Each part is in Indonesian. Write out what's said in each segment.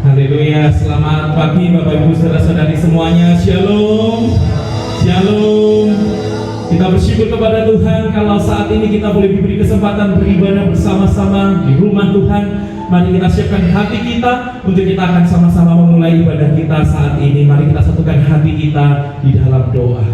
Haleluya, selamat pagi Bapak Ibu saudara-saudari semuanya. Shalom. Shalom. Kita bersyukur kepada Tuhan kalau saat ini kita boleh diberi kesempatan beribadah bersama-sama di rumah Tuhan. Mari kita siapkan hati kita untuk kita akan sama-sama memulai ibadah kita saat ini. Mari kita satukan hati kita di dalam doa.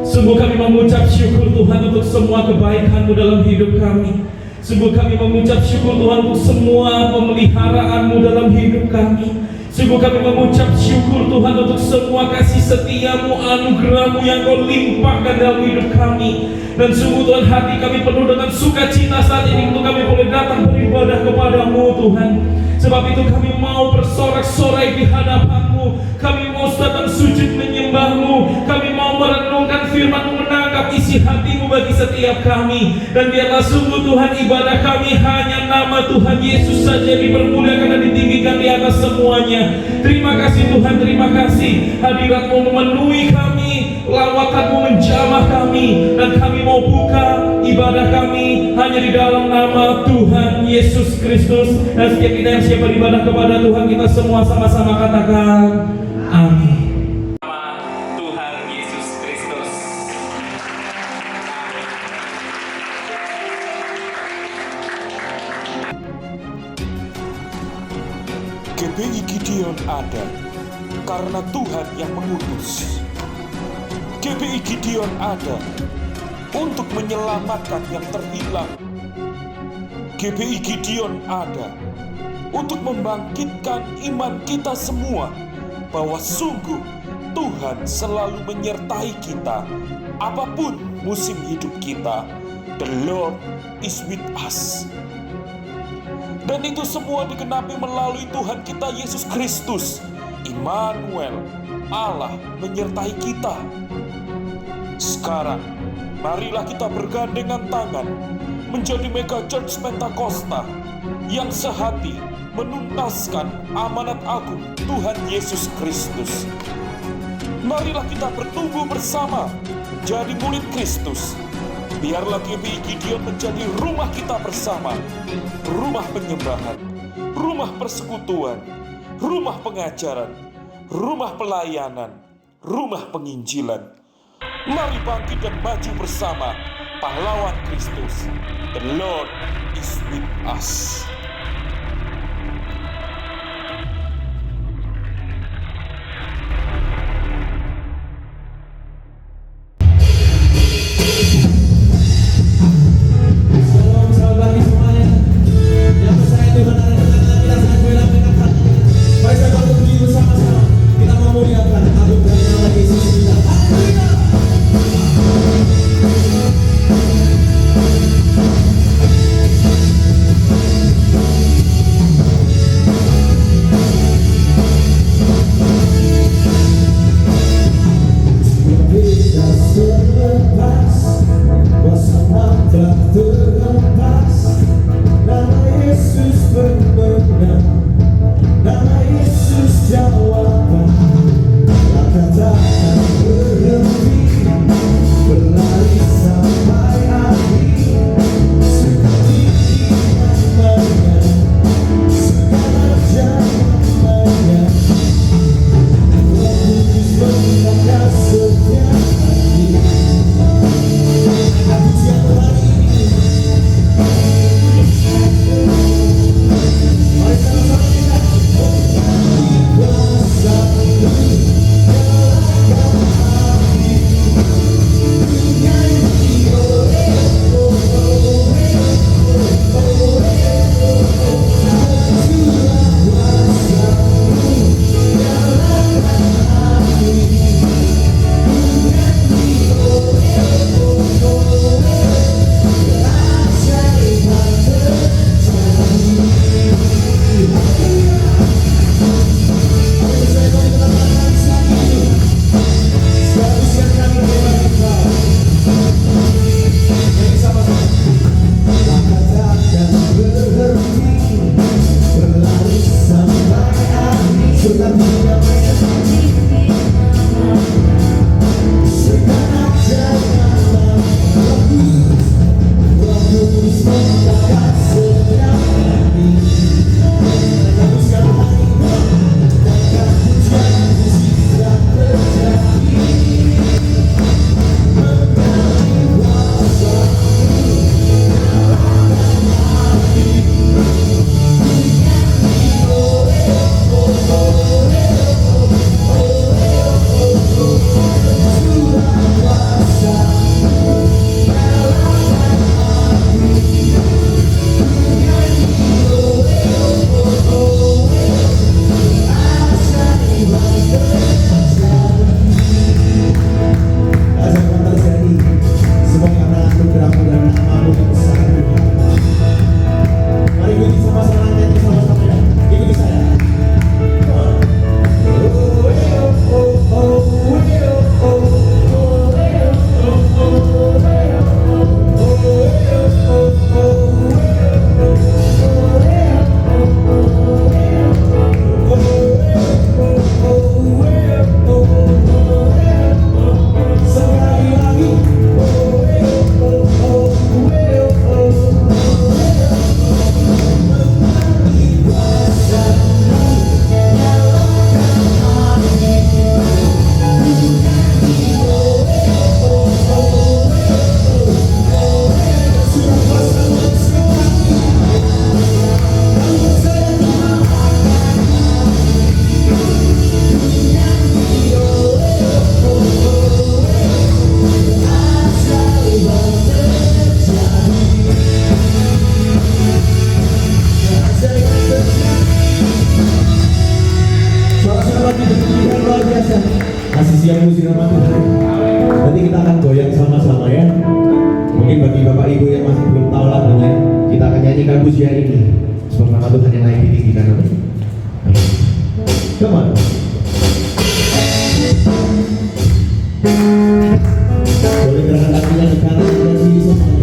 Sungguh kami mengucap syukur Tuhan untuk semua kebaikan-Mu dalam hidup kami. Sungguh kami mengucap syukur Tuhan untuk semua pemeliharaan-Mu dalam hidup kami. Sungguh kami mengucap syukur Tuhan untuk semua kasih setia-Mu, anugerah-Mu yang Kau limpahkan dalam hidup kami. Dan sungguh Tuhan, hati kami penuh dengan sukacita saat ini untuk kami boleh datang beribadah kepada-Mu Tuhan. Sebab itu kami mau bersorak-sorai di hadapan-Mu. Kami mau datang sujud menyembah-Mu. Kami mau merenungkan firman-Mu, menangkap isi hati-Mu bagi setiap kami. Dan biarlah sungguh Tuhan, ibadah kami hanya nama Tuhan Yesus saja dipermuliakan dan ditinggikan di atas semuanya. Terima kasih Tuhan, terima kasih. Hadirat-Mu memenuhi kami, lawatan-Mu menjamah kami. Dan kami mau buka ibadah kami hanya di dalam nama Tuhan Yesus Kristus. Dan setiap kita yang siap beribadah kepada Tuhan, kita semua sama-sama katakan amin. Tuhan Yesus Kristus. GBI Gideon ada karena Tuhan yang mengutus. GBI Gideon ada untuk menyelamatkan yang terhilang. GBI Gideon ada untuk membangkitkan iman kita semua bahwa sungguh Tuhan selalu menyertai kita apapun musim hidup kita. The Lord is with us. Dan itu semua digenapi melalui Tuhan kita Yesus Kristus, Immanuel, Allah menyertai kita. Sekarang marilah kita bergandengan tangan menjadi Mega Church Pentakosta yang sehati menuntaskan amanat agung Tuhan Yesus Kristus. Marilah kita bertumbuh bersama menjadi murid Kristus. Biarlah GBI Gideon menjadi rumah kita bersama, rumah penyembahan, rumah persekutuan, rumah pengajaran, rumah pelayanan, rumah penginjilan. Mari bangkit dan maju bersama pahlawan Kristus. The Lord is with us. biasa. Masih siap puji nama Tuhan. Nanti kita akan goyang sama-sama ya. Mungkin bagi bapak ibu yang masih belum tahu lagunya, kita akan nyanyikan pujian ini. Sebab nama Tuhan yang naik ditinggikan. Amin. Come on. Boleh gerakan kakinya ke kanan dan kiri semuanya.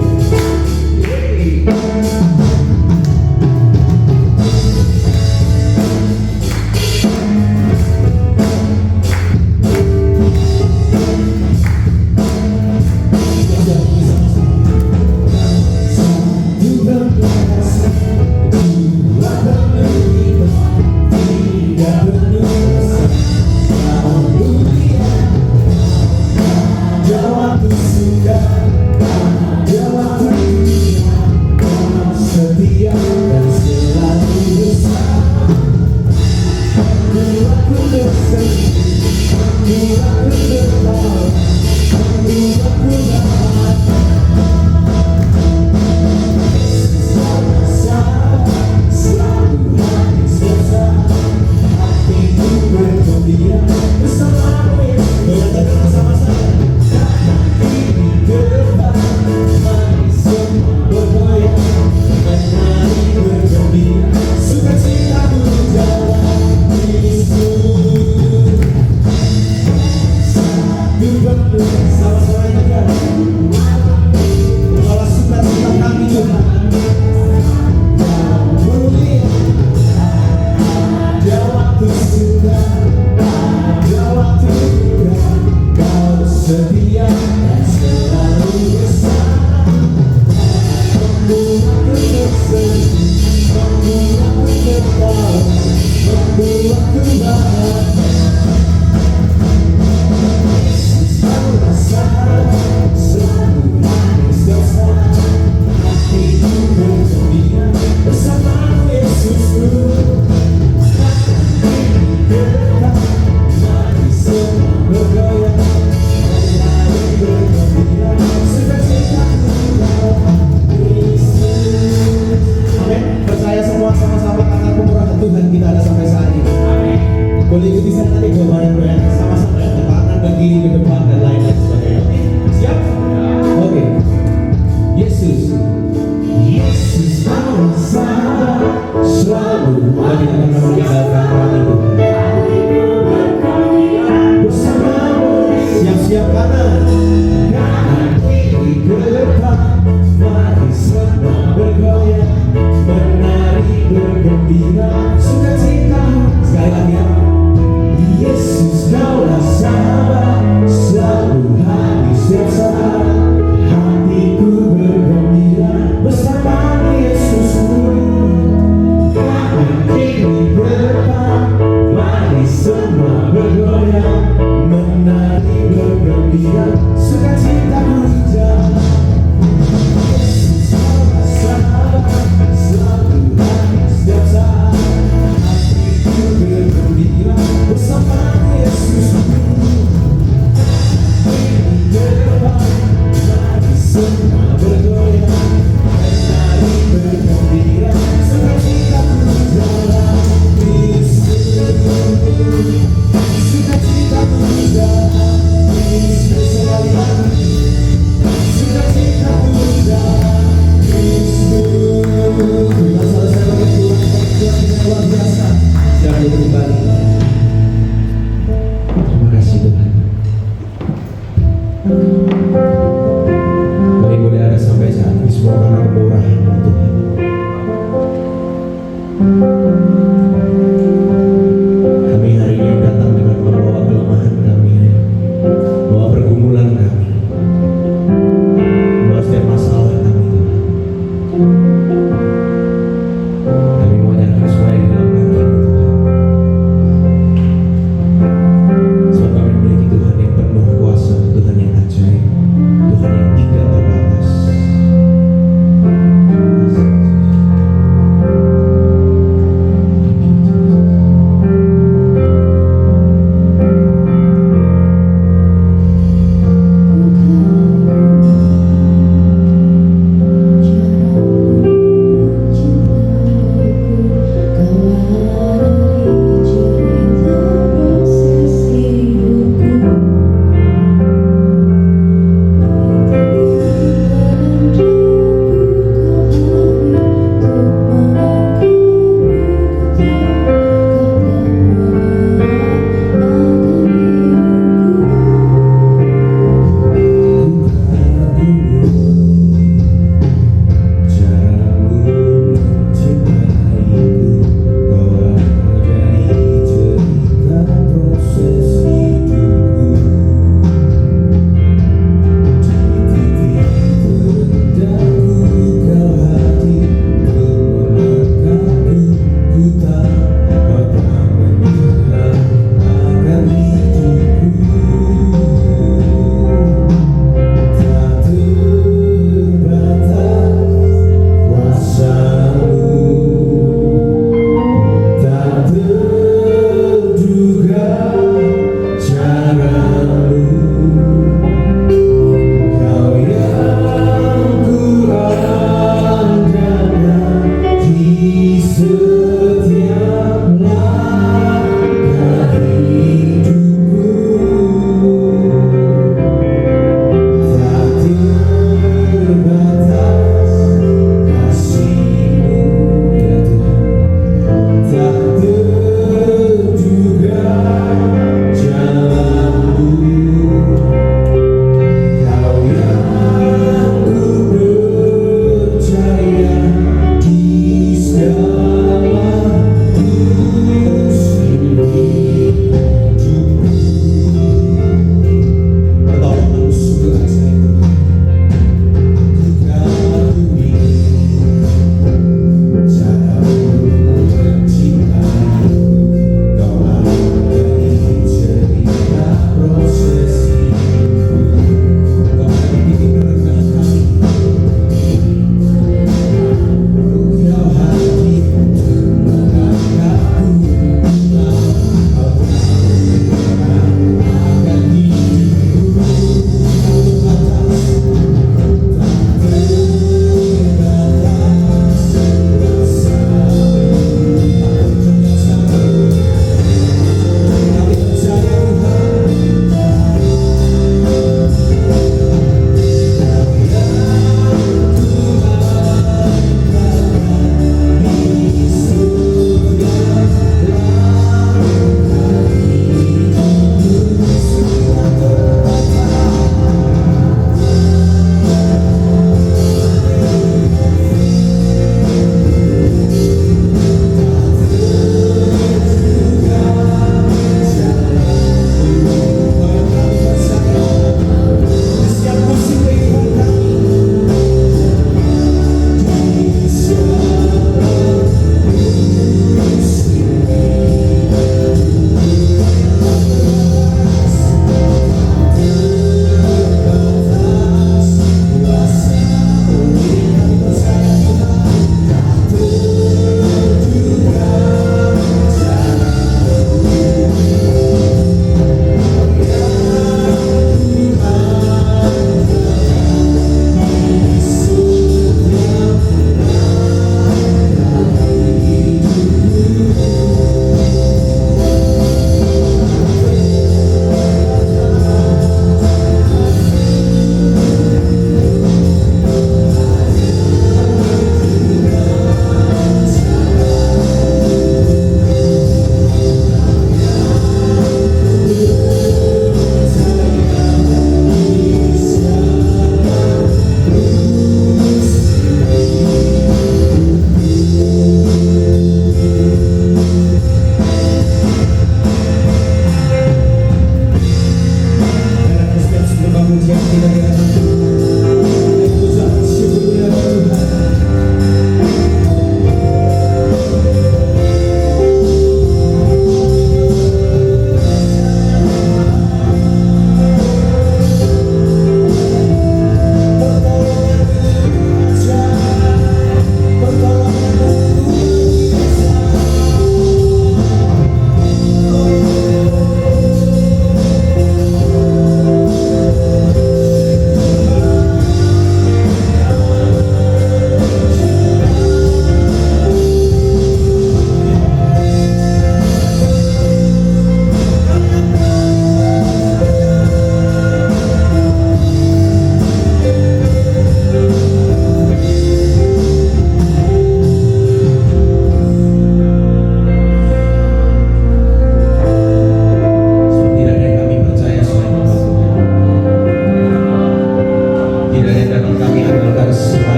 Sekali lagi ya. Yesus kaulah sahabat selalu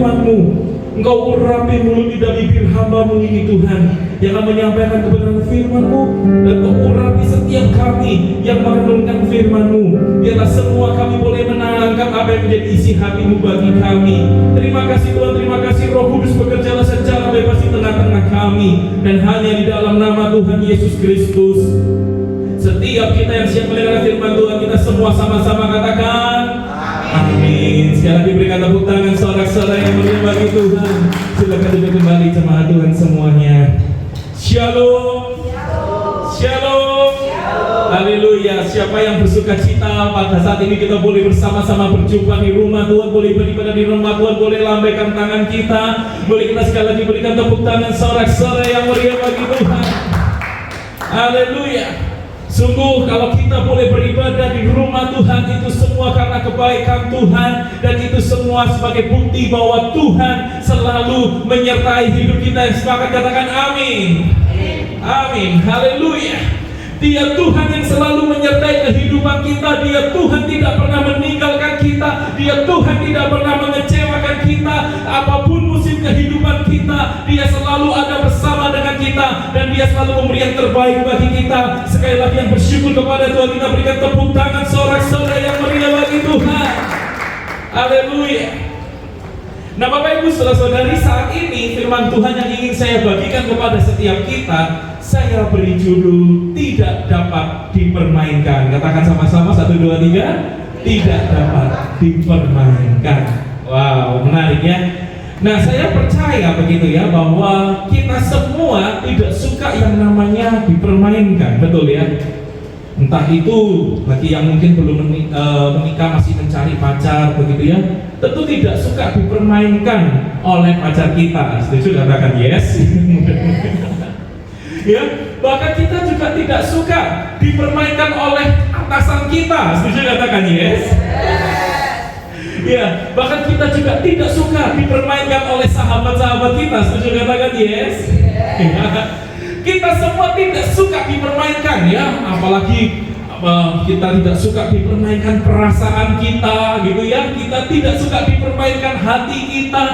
firman-Mu. Engkau urapi mulut lidah bibir hamba-Mu ini Tuhan, yang akan menyampaikan kebenaran firman-Mu, dan Engkau urapi setiap kami yang merenungkan firman-Mu. Biarlah semua kami boleh menangkap apa yang menjadi isi hati-Mu bagi kami. Terima kasih Tuhan, terima kasih Roh Kudus, bekerjalah secara bebas di tengah-tengah kami, dan hanya di dalam nama Tuhan Yesus Kristus. Setiap kita yang siap mendengar firman Tuhan, kita semua sama-sama katakan amin. Sekali lagi berikan tepuk tangan sorak-sorai yang meriah bagi Tuhan. Silakan duduk kembali jemaat Tuhan semuanya. Shalom. Shalom. Haleluya. Siapa yang bersuka cita pada saat ini kita boleh bersama-sama berjumpa di rumah Tuhan, boleh beribadah di rumah Tuhan, boleh lambaikan tangan kita, boleh kita sekali lagi berikan tepuk tangan sorak-sorai yang meriah bagi Tuhan. Haleluya. Sungguh kalau kita boleh beribadah di rumah Tuhan, itu semua karena kebaikan Tuhan, dan itu semua sebagai bukti bahwa Tuhan selalu menyertai hidup kita. Sepakat katakan amin. Amin. Haleluya. Dia Tuhan yang selalu menyertai kehidupan kita. Dia Tuhan tidak pernah meninggalkan kita. Dia Tuhan tidak pernah mengecewakan kita. Apapun musim kehidupan kita, Dia selalu ada bersama dengan kita, dan Dia selalu memberi yang terbaik bagi kita. Sekali lagi yang bersyukur kepada Tuhan, kita berikan tepuk tangan sorak-sorai yang meriah bagi Tuhan. Haleluya. Nah Bapak Ibu saudara-saudari, saat ini firman Tuhan yang ingin saya bagikan kepada setiap kita, saya beri judul tidak dapat dipermainkan. Katakan sama-sama, 1, 2, 3. Tidak dapat dipermainkan. Wow, menarik ya. Nah saya percaya begitu ya, bahwa kita semua tidak suka yang namanya dipermainkan, betul ya. Entah itu bagi yang mungkin belum menikah, masih mencari pacar begitu ya, tentu tidak suka dipermainkan oleh pacar kita. Setuju? Katakan yes. Ya, bahkan kita juga tidak suka dipermainkan oleh atasan kita. Setuju? Katakan yes. Ya, bahkan kita juga tidak suka dipermainkan oleh sahabat-sahabat kita. Setuju? Katakan yes. Kita semua tidak suka dipermainkan ya, apalagi kita tidak suka dipermainkan perasaan kita gitu ya. Kita tidak suka dipermainkan hati kita.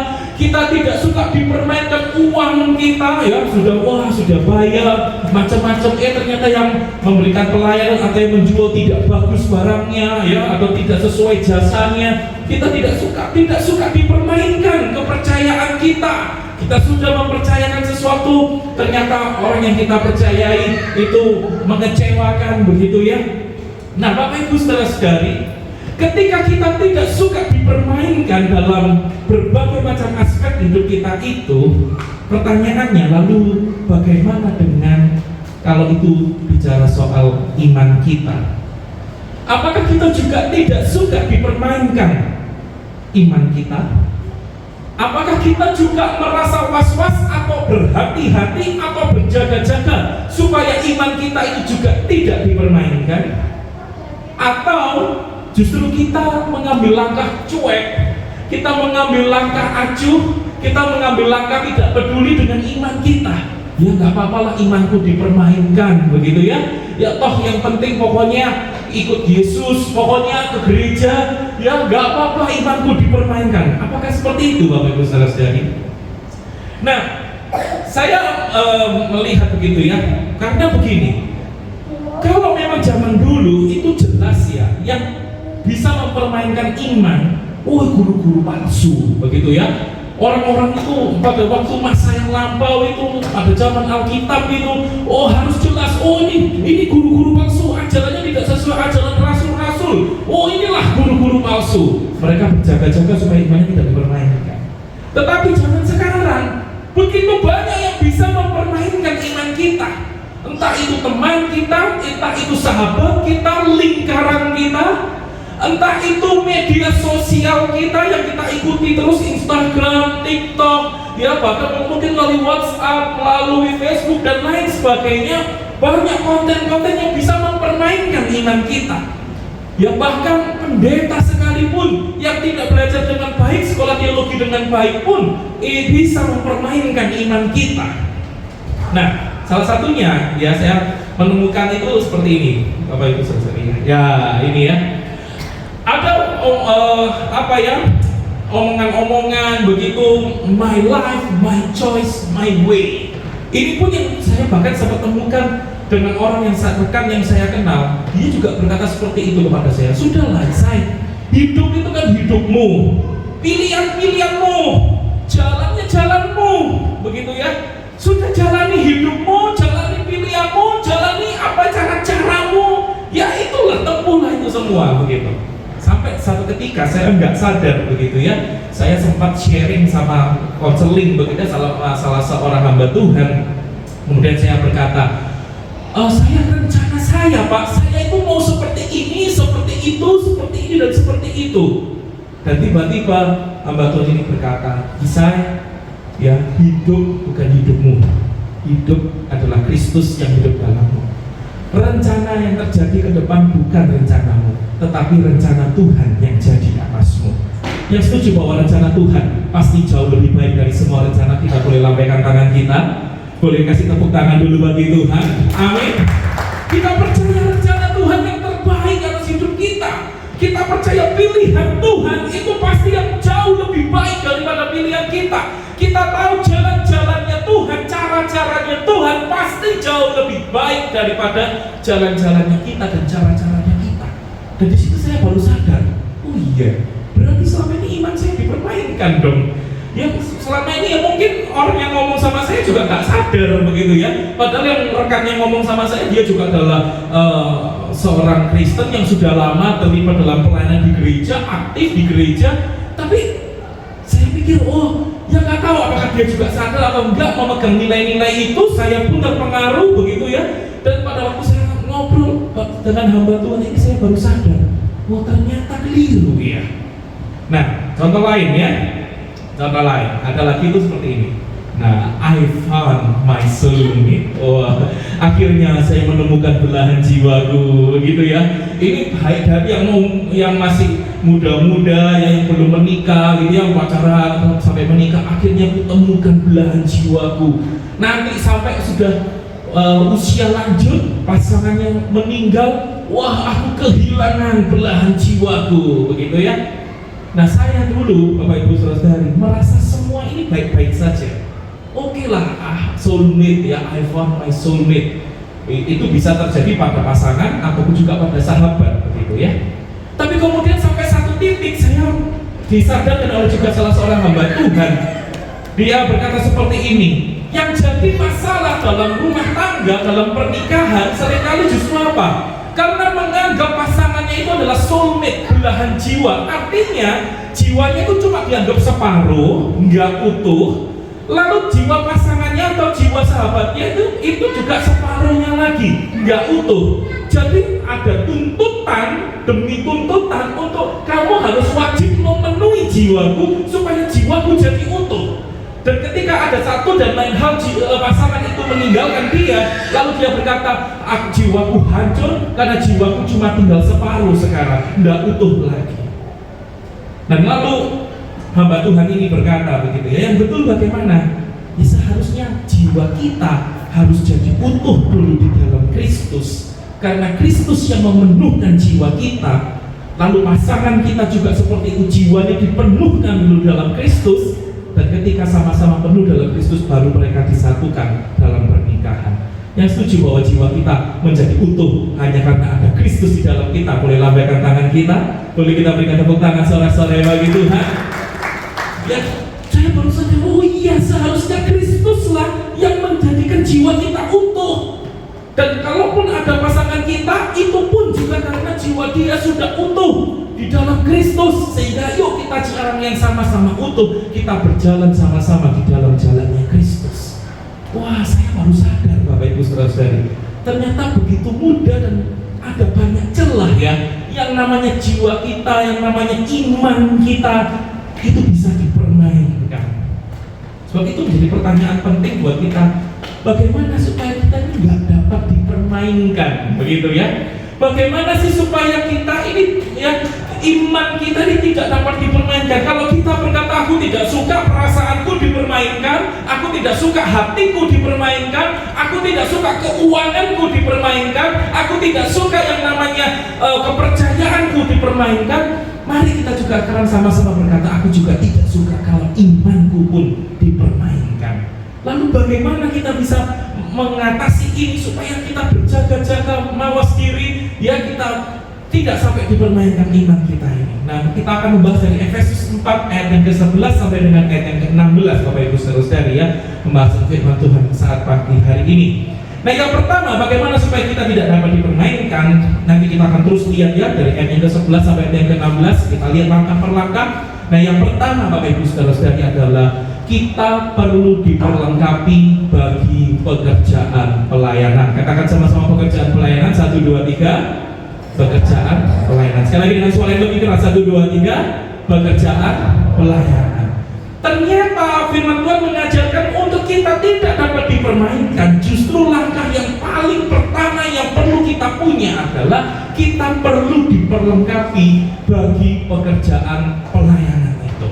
Kita tidak suka dipermainkan uang kita ya. Sudah bayar macam-macam, ternyata yang memberikan pelayanan atau yang menjual tidak bagus barangnya ya, atau tidak sesuai jasanya. Kita tidak suka dipermainkan kepercayaan kita. Kita sudah mempercayakan sesuatu, ternyata orang yang kita percayai itu mengecewakan begitu ya. Nah Bapak Ibu saudara-saudari, ketika kita tidak suka dipermainkan dalam berbagai macam aspek hidup kita itu, pertanyaannya lalu bagaimana dengan kalau itu bicara soal iman kita? Apakah kita juga tidak suka dipermainkan iman kita? Apakah kita juga merasa was-was atau berhati-hati atau berjaga-jaga supaya iman kita itu juga tidak dipermainkan? Atau justru kita mengambil langkah cuek, kita mengambil langkah acuh, kita mengambil langkah tidak peduli dengan iman kita? Ya nggak apa-apalah imanku dipermainkan begitu ya. Ya toh yang penting pokoknya ikut Yesus, pokoknya ke gereja, ya nggak apa-apa imanku dipermainkan. Apakah seperti itu Bapak Ibu saudara-saudari? Nah, saya melihat begitu ya, karena begini, kalau memang zaman dulu itu jelas ya, yang bisa mempermainkan iman, guru-guru palsu begitu ya. Orang-orang itu pada waktu masa yang lampau itu, pada zaman Alkitab itu, harus jelas, ini guru-guru palsu, ajarannya tidak sesuai ajaran rasul-rasul. Inilah guru-guru palsu. Mereka berjaga-jaga supaya imannya tidak dipermainkan. Tetapi zaman sekarang, begitu banyak yang bisa mempermainkan iman kita. Entah itu teman kita, entah itu sahabat kita, lingkaran kita, entah itu media sosial kita yang kita ikuti terus, Instagram, TikTok, ya bahkan mungkin melalui WhatsApp, melalui Facebook dan lain sebagainya. Banyak konten-konten yang bisa mempermainkan iman kita. Ya bahkan pendeta sekalipun yang tidak belajar dengan baik, sekolah teologi dengan baik pun bisa mempermainkan iman kita. Nah, salah satunya ya saya menemukan itu seperti ini, Bapak Ibu saudara. Ya ini ya. Ada omongan-omongan begitu, my life, my choice, my way. Ini pun yang saya bahkan sempat temukan dengan orang yang rekan yang saya kenal, dia juga berkata seperti itu kepada saya. Sudahlah, saya hidup itu kan hidupmu, pilihan-pilihanmu, jalannya jalanmu, begitu ya. Sudah jalani hidupmu, jalani pilihanmu, jalani apa cara-caramu, ya itulah, tempuhlah itu semua, begitu. Sampai satu ketika saya enggak sadar begitu ya, saya sempat sharing sama konseling begitu salah seorang hamba Tuhan. Kemudian saya berkata, saya rencana saya Pak, saya itu mau seperti ini, seperti itu, seperti ini dan seperti itu. Dan tiba-tiba hamba Tuhan ini berkata, Isai, ya hidup bukan hidupmu, hidup adalah Kristus yang hidup dalammu. Rencana yang terjadi ke depan bukan rencanamu, tetapi rencana Tuhan yang jadi atasmu. Yang setuju bahwa rencana Tuhan pasti jauh lebih baik dari semua rencana kita. Boleh lambaikan tangan kita, boleh kasih tepuk tangan dulu bagi Tuhan. Amin. Kita percaya rencana Tuhan yang terbaik atas hidup kita. Kita percaya pilihan Tuhan itu pasti yang jauh lebih baik daripada pilihan kita. Kita tahu jalan-jalannya Tuhan, cara-caranya Tuhan pasti jauh lebih baik daripada jalan-jalannya kita dan cara-caranya kita. Dan di situ saya baru sadar, oh iya, berarti selama ini iman saya dipermainkan dong. Ya selama ini ya mungkin orang yang ngomong sama saya juga nggak sadar begitu ya. Padahal yang rekan yang ngomong sama saya, dia juga adalah seorang Kristen yang sudah lama terlibat dalam pelayanan di gereja, aktif di gereja. Tapi saya pikir, oh ya nggak tahu apakah dia juga sadar atau enggak memegang nilai-nilai itu. Saya pun terpengaruh begitu ya. Dan pada waktu saya ngobrol dengan hamba Tuhan ini, saya baru sadar, oh ternyata keliru ya. Nah, contoh lain ya. Contoh lain, ada lagi itu seperti ini. Nah, I found my soulmate. Oh, akhirnya saya menemukan belahan jiwaku, begitu ya. Ini baik dari yang masih muda-muda, yang belum menikah, gitu ya, pacaran sampai menikah. Akhirnya aku temukan belahan jiwaku. Nanti sampai sudah usia lanjut, pasangannya meninggal, wah aku kehilangan belahan jiwaku, begitu ya. Nah saya dulu, Bapak Ibu Saudara-saudari, merasa semua ini baik-baik saja. Oke lah, soulmate ya, I found my soulmate. Itu bisa terjadi pada pasangan ataupun juga pada sahabat, begitu ya. Tapi kemudian sampai satu titik saya disadarkan oleh juga salah seorang hamba Tuhan. Dia berkata seperti ini, yang jadi masalah dalam rumah tangga, dalam pernikahan seringkali justru apa? Karena menganggap pasangannya itu adalah soulmate, belahan jiwa. Artinya jiwanya itu cuma dianggap separuh, nggak utuh. Lalu jiwa pasangannya atau jiwa sahabatnya itu juga separuhnya lagi, nggak utuh. Jadi ada tuntutan demi tuntutan untuk kamu harus wajib memenuhi jiwaku supaya jiwaku jadi utuh. Dan ketika ada satu dan lain hal pasangan itu meninggalkan dia, lalu dia berkata, jiwaku hancur karena jiwaku cuma tinggal separuh sekarang, tidak utuh lagi. Dan lalu hamba Tuhan ini berkata begitu ya, yang betul bagaimana? Ya seharusnya jiwa kita harus jadi utuh dulu di dalam Kristus, karena Kristus yang memenuhkan jiwa kita. Lalu pasangan kita juga seperti itu, jiwanya dipenuhkan dulu dalam Kristus. Dan ketika sama-sama penuh dalam Kristus, baru mereka disatukan dalam pernikahan. Yang setuju bahwa jiwa kita menjadi utuh hanya karena ada Kristus di dalam kita. Boleh lambaikan tangan kita, boleh kita berikan tepuk tangan sore-sore bagi Tuhan. Ya, saya baru sadar, oh iya, seharusnya Kristuslah yang menjadikan jiwa kita utuh. Dan kalaupun ada pasangan kita, itu pun juga karena jiwa dia sudah utuh di dalam Kristus. Sehingga yuk kita sekarang yang sama-sama utuh, kita berjalan sama-sama di dalam jalannya Kristus. Wah, saya baru sadar Bapak Ibu Saudara-saudari, ternyata begitu mudah dan ada banyak celah ya. Yang namanya jiwa kita, yang namanya iman kita, itu bisa dipermainkan. Sebab itu menjadi pertanyaan penting buat kita, bagaimana supaya kita ini nggak dapat dipermainkan, begitu ya? Bagaimana sih supaya kita ini ya, iman kita ini tidak dapat dipermainkan? Kalau kita berkata, aku tidak suka perasaanku dipermainkan, aku tidak suka hatiku dipermainkan, aku tidak suka keuanganku dipermainkan, aku tidak suka yang namanya kepercayaanku dipermainkan, mari kita juga akan sama-sama berkata, aku juga tidak suka kalau imanku pun dipermainkan. Lalu bagaimana kita bisa mengatasi ini supaya kita berjaga-jaga, mawas diri, ya kita tidak sampai dipermainkan iman kita ini. Nah, kita akan membahas dari Efesus 4 ayat yang ke-11 sampai dengan ayat yang ke-16, Bapak Ibu Saudara-saudari ya, pembahasan firman Tuhan saat pagi hari ini. Nah, yang pertama, bagaimana supaya kita tidak dapat dipermainkan? Nanti kita akan terus lihat ya dari ayat yang ke-11 sampai ayat yang ke-16. Kita lihat langkah per langkah. Nah, yang pertama, Bapak Ibu Saudara-saudari, adalah kita perlu diperlengkapi bagi pekerjaan pelayanan. Katakan sama-sama pekerjaan pelayanan. 1, 2, 3. Pekerjaan pelayanan. Sekali lagi dengan suara yang lebih keras. 1, 2, 3. Pekerjaan pelayanan. Ternyata firman Tuhan mengajarkan untuk kita tidak dapat dipermainkan. Justru langkah yang paling pertama yang perlu kita punya adalah kita perlu diperlengkapi bagi pekerjaan pelayanan itu.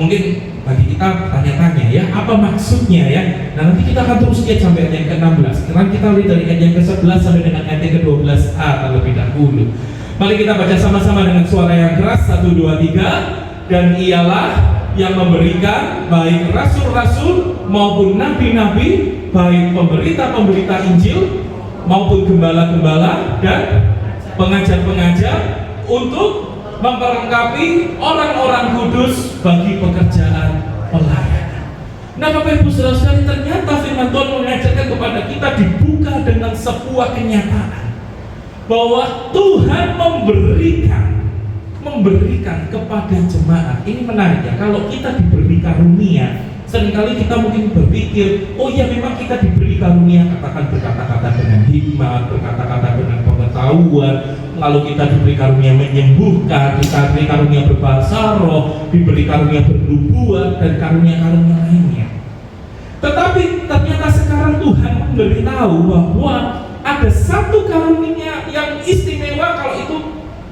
Mungkin bagi kita tanya-tanya ya, apa maksudnya ya? Nah, nanti kita akan terus lihat sampai ayat yang ke-16. Sekarang kita lihat dari ayat yang ke-11 sampai dengan ayat yang ke-12a terlebih dahulu. Mari kita baca sama-sama dengan suara yang keras. 1, 2, 3. Dan ialah yang memberikan baik rasul-rasul maupun nabi-nabi, baik pemberita-pemberita Injil maupun gembala-gembala dan pengajar-pengajar untuk memperlengkapi orang-orang kudus bagi pekerjaan pelayanan. Nah, Bapak Ibu Saudara-saudari, ternyata firman Tuhan mengajarkan kepada kita dibuka dengan sebuah kenyataan bahwa Tuhan memberikan kepada jemaat. Ini menarik ya, kalau kita diberi karunia, seringkali kita mungkin berpikir, oh ya memang kita diberi karunia, katakan berkata-kata dengan hikmat, berkata-kata dengan pengetahuan, lalu kita diberi karunia menyembuhkan, kita diberi karunia berbahasa roh, diberi karunia bernubuat, dan karunia-karunia lainnya. Tetapi ternyata sekarang Tuhan memberitahu bahwa ada satu karunia yang istimewa, kalau itu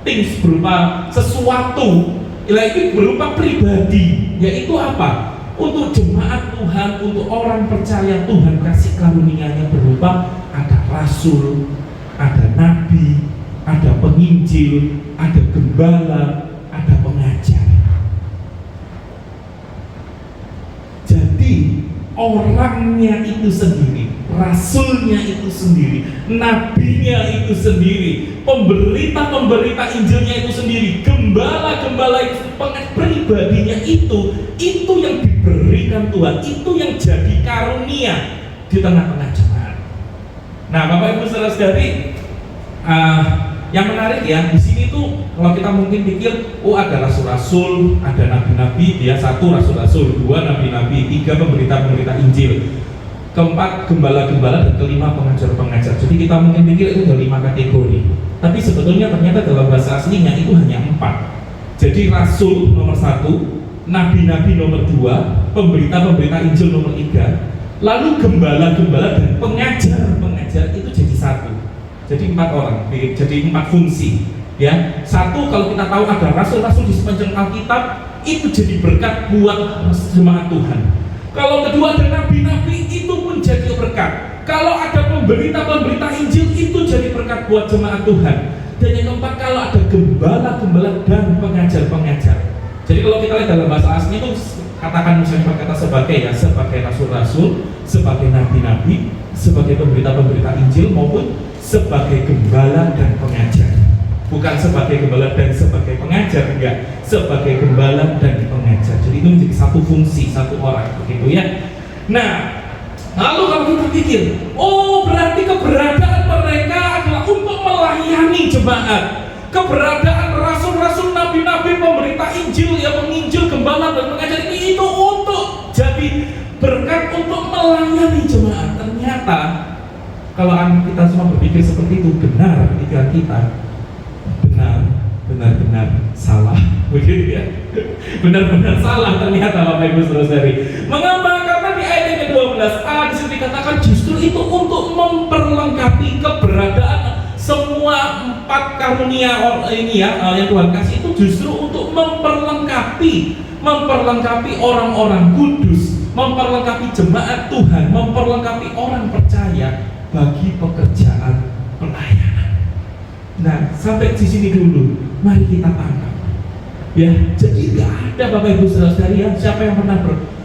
things berupa sesuatu, yaitu berupa pribadi, yaitu apa? Untuk jemaat Tuhan, untuk orang percaya Tuhan kasih karunia-Nya berupa ada rasul, ada nabi, ada penginjil, ada gembala, ada pengajar. Jadi orangnya itu sendiri, rasulnya itu sendiri, nabinya itu sendiri, pemberita Injilnya itu sendiri, gembala itu, pribadinya itu yang diberikan Tuhan, itu yang jadi karunia di tengah-tengah jemaat. Nah, Bapak Ibu Saudara-saudari, yang menarik ya, di sini tuh kalau kita mungkin pikir, oh ada rasul-rasul, ada nabi-nabi, ya 1 rasul-rasul, 2 nabi-nabi, 3 pemberita Injil, 4 gembala-gembala, dan 5 pengajar-pengajar. Jadi kita mungkin pikir itu ada 5 kategori. Tapi sebetulnya ternyata dalam bahasa aslinya itu hanya 4. Jadi rasul nomor 1, nabi-nabi nomor 2, pemberita Injil nomor 3, lalu gembala-gembala dan pengajar itu jadi 1. Jadi 4 orang, jadi 4 fungsi. Ya, 1 kalau kita tahu ada rasul-rasul di sepanjang Alkitab, itu jadi berkat buat jemaat Tuhan. Kalau kedua ada nabi-nabi, itu pun jadi berkat. Kalau ada pemberita Injil, itu jadi berkat buat jemaat Tuhan. Dan yang keempat, kalau ada gembala-gembala dan pengajar-pengajar. Jadi kalau kita lihat dalam bahasa asli itu katakan misalnya kata sebagai rasul-rasul, sebagai nabi-nabi, sebagai pemberita Injil, maupun sebagai gembala dan pengajar. Bukan sebagai gembala dan sebagai pengajar, enggak, sebagai gembala dan pengajar. Jadi itu menjadi 1 fungsi, 1 orang, begitu ya. Nah, lalu kalau kita pikir, oh berarti keberadaan mereka adalah untuk melayani jemaat. Keberadaan rasul-rasul, nabi-nabi, pemberita Injil, ya penginjil, gembala dan pengajar ini itu untuk jadi berkat untuk melayani jemaat. Ternyata kalau kita semua berpikir seperti itu, benar pikiran kita benar-benar salah, begitu ya. Benar-benar salah ternyata Bapak Ibu Saudara-saudari. Mengapa? Karena di ayat yang ke-12a disitu dikatakan justru itu untuk memperlengkapi keberadaan semua 4 karunia ini ya, yang Tuhan kasih itu justru untuk memperlengkapi orang-orang kudus, memperlengkapi jemaat Tuhan, memperlengkapi orang percaya bagi pekerjaan pelayanan. Nah, sampai di sini dulu, mari kita tangkap. Ya, jadi nggak ada Bapak Ibu Saudara-saudari ya, siapa yang pernah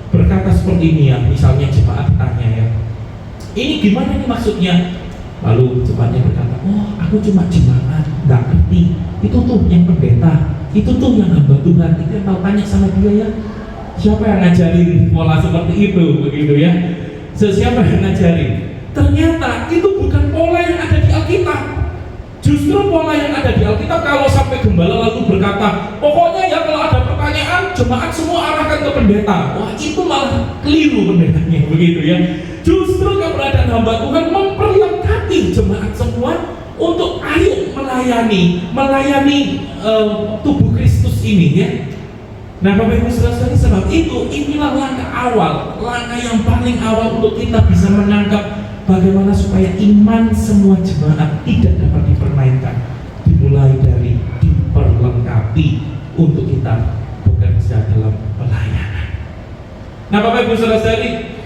berkata seperti ini ya, misalnya jemaat tanya ya, ini gimana nih maksudnya? Lalu jemaatnya berkata, oh aku cuma jemaat, nggak ngerti. Itu tuh yang pendeta, itu tuh yang hamba Tuhan. Itu yang tahu, tanya sama dia ya. Siapa yang ngajarin pola seperti itu, begitu ya? Siapa yang ngajarin? Ternyata itu bukan pola yang ada di Alkitab. Justru pola yang ada di Alkitab, kalau sampai gembala lalu berkata, pokoknya ya kalau ada pertanyaan, jemaat semua arahkan ke pendeta. Wah, itu malah keliru pendetanya, begitu ya. Justru keberadaan hamba Tuhan memperlengkapi jemaat semua untuk ayo melayani tubuh Kristus ini ya. Nah, Bapak Ibu Saudara-saudari, sebab itu inilah langkah awal, langkah yang paling awal untuk kita bisa menangkap bagaimana supaya iman semua jemaat tidak dapat dipermainkan. Dimulai dari diperlengkapi untuk kita bekerja dalam pelayanan. Nah, Bapak Ibu Saudara-saudari,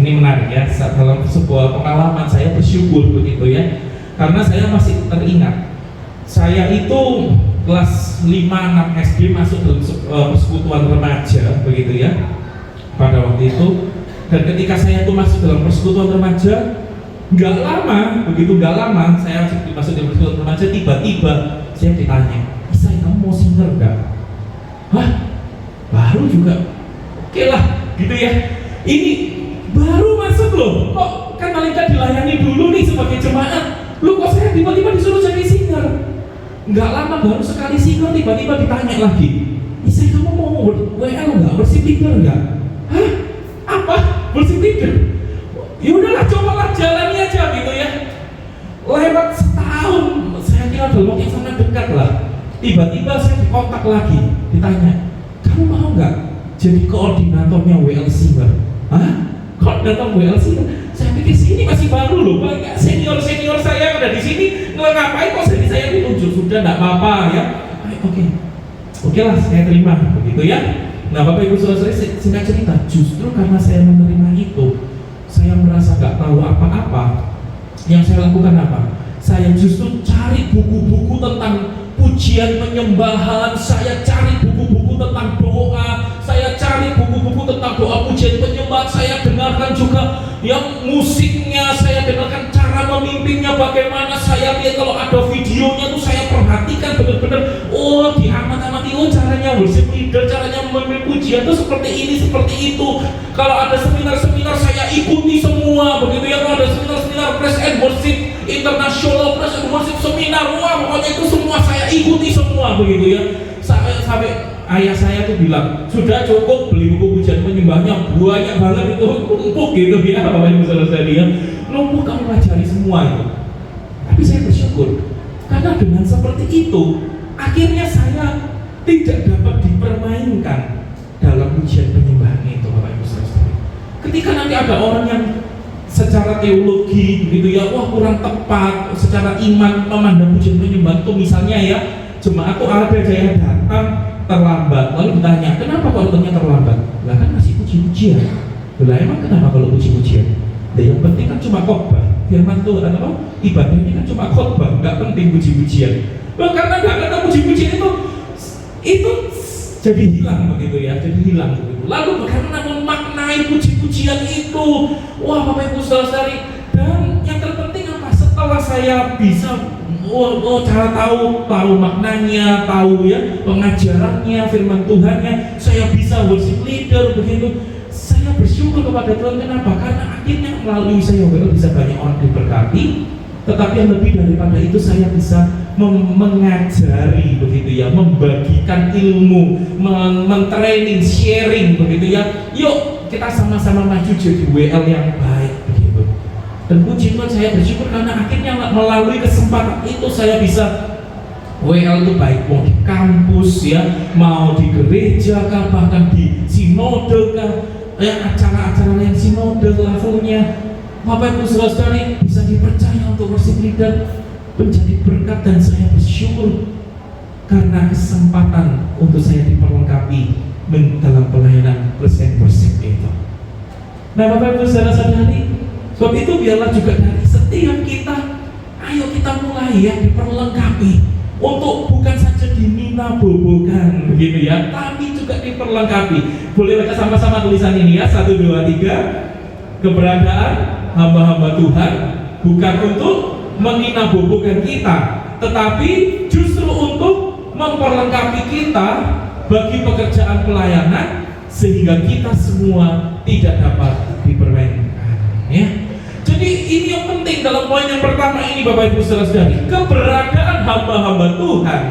ini menarik ya, dalam sebuah pengalaman saya bersyukur begitu ya, karena saya masih teringat, saya itu kelas 5-6 SD masuk dalam persekutuan remaja begitu ya pada waktu itu. Dan ketika saya itu masuk dalam persekutuan remaja, nggak lama saya masuk dalam persekutuan remaja, tiba-tiba saya ditanya, Isai, kamu mau singer nggak? Hah? Baru juga? Oke lah gitu ya, ini baru masuk loh, kok kan paling nggak dilayani dulu nih sebagai jemaat, lu kok saya tiba-tiba disuruh jadi singer? Nggak lama baru sekali singer, tiba-tiba ditanya lagi, Isai, kamu mau WL nggak, worship leader nggak? Hah? Apa? Worship leader? Ya udahlah, cobalah jalani aja gitu ya. Lewat setahun, saya kira dalam waktu yang sangat dekat lah, tiba-tiba saya dikontak lagi, ditanya, kamu mau nggak jadi koordinatornya WL Singer? Hah? Koordinator WL Singer? Saya pikir sini masih baru loh, banyak senior saya yang ada di sini, ngapain kok saya ditunjuk? Sudah nggak apa-apa ya. Oke lah, saya terima begitu ya. Nah, Bapak Ibu Saudara, singkat cerita, justru karena saya menerima itu, saya merasa nggak tahu apa-apa. Yang saya lakukan apa? Saya justru cari buku-buku tentang pujian penyembahan, saya cari buku-buku tentang doa, saya cari buku-buku tentang doa pujian penyembahan, saya dengarkan juga yang musiknya, saya dengarkan cara memimpinnya bagaimana, saya lihat kalau ada videonya tuh saya perhatikan benar-benar, oh diamat-amati, oh caranya worship leader, caranya memimpin pujian tuh seperti ini, seperti itu. Kalau ada seminar-seminar saya ikuti semua, begitu ya. Kalau ada seminar-seminar praise and worship internasional, praise and worship seminar, wah pokoknya itu semua saya ikuti semua, begitu ya. Sampai ayah saya tuh bilang, sudah cukup beli buku pujian penyembahnya, banyak banget itu, numpuk gitu ya Bapak Ibu Saudara-saudari ya, numpuk kamu pelajari semua itu. Tapi saya bersyukur karena dengan seperti itu akhirnya saya tidak dapat dipermainkan dalam pujian penyembahan itu, Bapak Ibu Saudara-saudari. Ketika nanti ada orang yang secara teologi begitu ya, wah kurang tepat secara iman memandang pujian penyembahan itu, misalnya ya, jemaat tuh ada yang datang terlambat, lalu ditanya, kenapa kok datangnya terlambat? Lah kan masih puji-pujian. Lah emang kenapa kalau puji-pujian? Nah, yang penting kan cuma khotbah. Firman Tuhan apa? Ibadah ini kan cuma khotbah, nggak penting puji-pujian. Loh, karena nggak kata puji-pujian itu jadi hilang begitu ya, jadi hilang begitu. Lalu bagaimana memaknai puji-pujian itu? Wah, Bapak Ibu Saudara-saudari, dan yang terpenting apa? Setelah saya bisa cara tahu maknanya, tahu ya pengajarannya, firman Tuhannya, saya bisa worship leader begitu. Saya bersyukur kepada Tuhan. Kenapa? Karena akhirnya melalui saya bisa banyak orang diberkati. Tetapi yang lebih daripada itu, saya bisa mengajari begitu ya, membagikan ilmu, mentraining, sharing begitu ya. Yuk kita sama-sama maju jadi WL yang baik. Dan puji Tuhan, saya bersyukur karena akhirnya melalui kesempatan itu saya bisa WL itu baik mau di kampus ya, mau di gereja kah, bahkan di sinode kah, ya acara-acara yang sinode levelnya. Bapak Ibu Saudara-saudari bisa dipercaya untuk worship leader, menjadi berkat, dan saya bersyukur karena kesempatan untuk saya diperlengkapi dalam pelayanan praise and worship itu. Nah, Bapak Ibu Saudara-saudari, sebab itu biarlah juga dari setiap kita, ayo kita mulai disertai ya, diperlengkapi untuk bukan saja dininabobokan begitu ya, tapi juga diperlengkapi. Boleh baca sama-sama tulisan ini ya, 1, 2, 3. Keberadaan hamba-hamba Tuhan bukan untuk meninabobokan kita, tetapi justru untuk memperlengkapi kita bagi pekerjaan pelayanan, sehingga kita semua tidak dapat dipermainkan ya. Jadi ini yang penting dalam poin yang pertama ini Bapak Ibu Saudara-saudari, keberadaan hamba-hamba Tuhan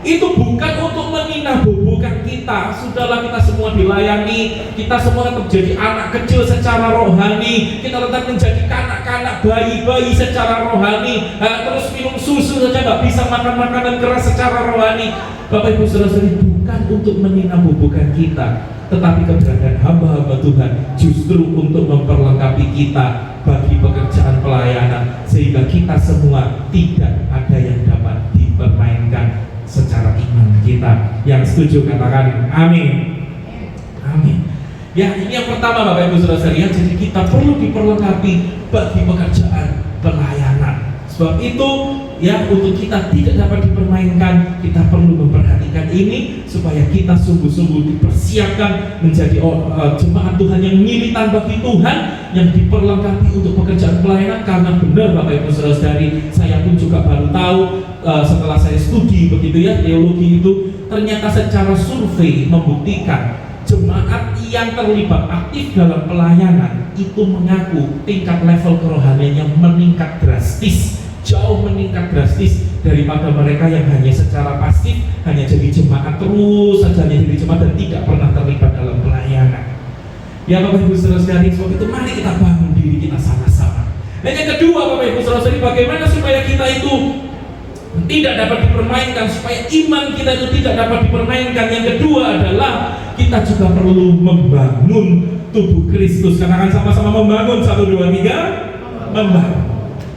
itu bukan untuk meninabobokan kita. Sudahlah, kita semua dilayani, kita semua tetap jadi anak kecil secara rohani, kita tetap menjadi kanak-kanak, bayi-bayi secara rohani, terus minum susu saja nggak bisa makan makanan keras secara rohani. Bapak Ibu Saudara-saudari, bukan untuk meninabobokan kita, tetapi keberadaan hamba-hamba Tuhan justru untuk memperlengkapi kita bagi pekerjaan pelayanan, sehingga kita semua tidak ada yang dapat dipermainkan secara iman kita. Yang setuju katakan amin. Amin. Ya, ini yang pertama Bapak Ibu Saudara-saudari ya, jadi kita perlu diperlengkapi bagi pekerjaan pelayanan. Sebab itu ya, untuk kita tidak dapat dipermainkan, kita perlu memperhatikan ini supaya kita sungguh-sungguh dipersiapkan menjadi jemaat Tuhan yang militan bagi Tuhan, yang diperlengkapi untuk pekerjaan pelayanan. Karena benar Bapak Ibu Saudara-saudari, saya pun juga baru tahu setelah saya studi begitu ya, teologi itu, ternyata secara survei membuktikan jemaat yang terlibat aktif dalam pelayanan itu mengaku tingkat level kerohaniannya meningkat drastis, jauh meningkat drastis daripada mereka yang hanya secara pasif, hanya jadi jemaat terus saja, hanya jadi jemaat dan tidak pernah terlibat dalam pelayanan. Ya Bapak Ibu Saudara-saudari, sebab itu mari kita bangun diri kita sama-sama. Dan yang kedua Bapak Ibu Saudara-saudari, bagaimana supaya kita itu tidak dapat dipermainkan, supaya iman kita itu tidak dapat dipermainkan. Yang kedua adalah kita juga perlu membangun tubuh Kristus. Katakan sama-sama membangun, 1, 2, 3. Membangun.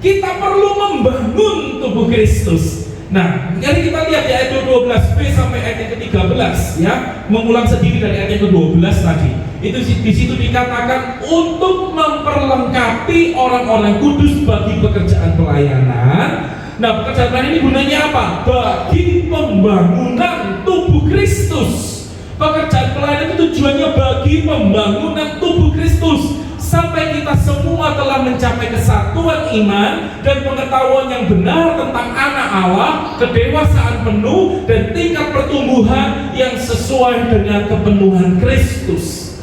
Kita perlu membangun tubuh Kristus. Nah, jadi kita lihat di ayat 12b sampai ayat yang ke-13 ya, mengulang sendiri dari ayat yang ke-12 tadi. Itu di situ dikatakan untuk memperlengkapi orang-orang kudus bagi pekerjaan pelayanan. Nah, pekerjaan pelayanan ini gunanya apa? Bagi pembangunan tubuh Kristus. Pekerjaan pelayanan itu tujuannya bagi pembangunan tubuh Kristus, sampai kita semua telah mencapai kesatuan iman dan pengetahuan yang benar tentang anak Allah, kedewasaan penuh dan tingkat pertumbuhan yang sesuai dengan kepenuhan Kristus.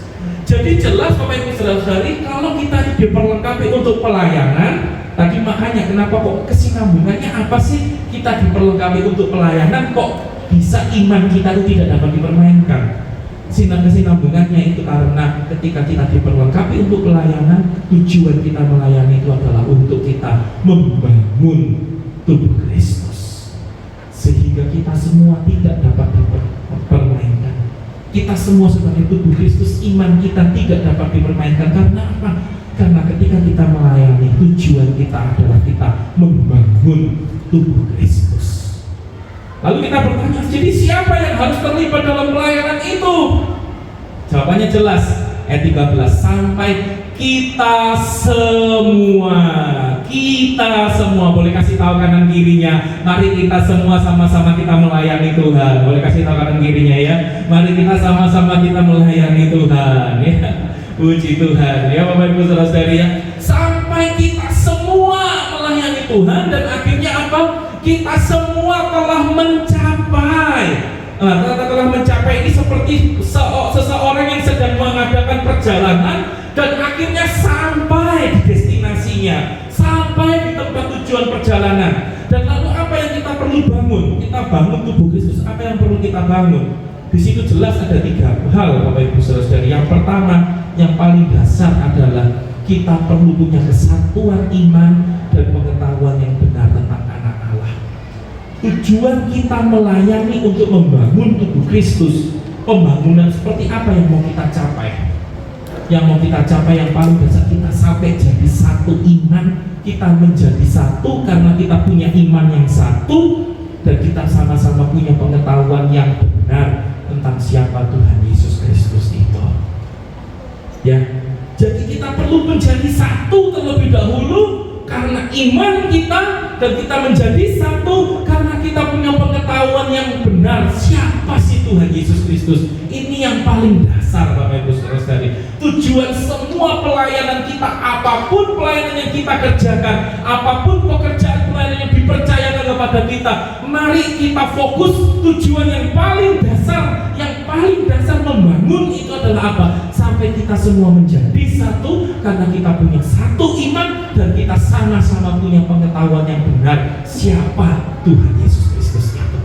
Jadi jelas Bapak Ibu Saudara-saudari, kalau kita diperlengkapi untuk pelayanan, tadi makanya kenapa kok kesinambungannya apa sih? Kita diperlengkapi untuk pelayanan, kok bisa iman kita itu tidak dapat dipermainkan? Kesinambungannya itu karena ketika kita diperlengkapi untuk pelayanan, tujuan kita melayani itu adalah untuk kita membangun tubuh Kristus, sehingga kita semua tidak dapat dipermainkan. Kita semua sebagai tubuh Kristus, iman kita tidak dapat dipermainkan. Karena apa? Karena ketika kita melayani, tujuan kita adalah kita membangun tubuh Kristus. Lalu kita bertanya, jadi siapa yang harus terlibat dalam pelayanan itu? Jawabannya jelas, ayat 13, sampai kita semua boleh kasih tahu kanan kirinya, mari kita semua sama-sama kita melayani Tuhan. Boleh kasih tahu kanan kirinya ya, mari kita sama-sama kita melayani Tuhan ya. Puji Tuhan ya Bapak Ibu Saudara-saudari ya, sampai kita semua melayani Tuhan dan akhirnya apa? Kita semua telah mencapai. Nah, telah mencapai ini seperti seseorang yang sedang mengadakan perjalanan dan akhirnya sampai di destinasinya, sampai di tempat tujuan perjalanan. Dan lalu apa yang kita perlu bangun? Kita bangun tubuh Kristus. Apa yang perlu kita bangun? Di situ jelas ada 3 hal Bapak Ibu Saudara-saudari. Yang pertama, yang paling dasar adalah kita perlu punya kesatuan iman dan pengetahuan yang benar tentang anak Allah. Tujuan kita melayani untuk membangun tubuh Kristus. Pembangunan seperti apa yang mau kita capai? Yang mau kita capai yang paling dasar, kita sampai jadi satu iman. Kita menjadi satu karena kita punya iman yang satu, dan kita sama-sama punya pengetahuan yang benar tentang siapa Tuhan Yesus Kristus itu. Ya, jadi kita perlu menjadi satu terlebih dahulu karena iman kita dan kita menjadi satu karena kita punya pengetahuan yang benar siapa sih Tuhan Yesus Kristus. Ini yang paling dasar Bapak Ibu Saudara-saudari. Tujuan semua pelayanan kita, apapun pelayanan yang kita kerjakan, apapun pekerjaan pelayanan yang dipercayakan kepada kita, mari kita fokus tujuan yang paling dasar. Yang paling dasar membangun itu adalah apa? Sampai kita semua menjadi satu karena kita punya satu iman dan kita sama-sama punya pengetahuan yang benar siapa Tuhan Yesus Kristus itu.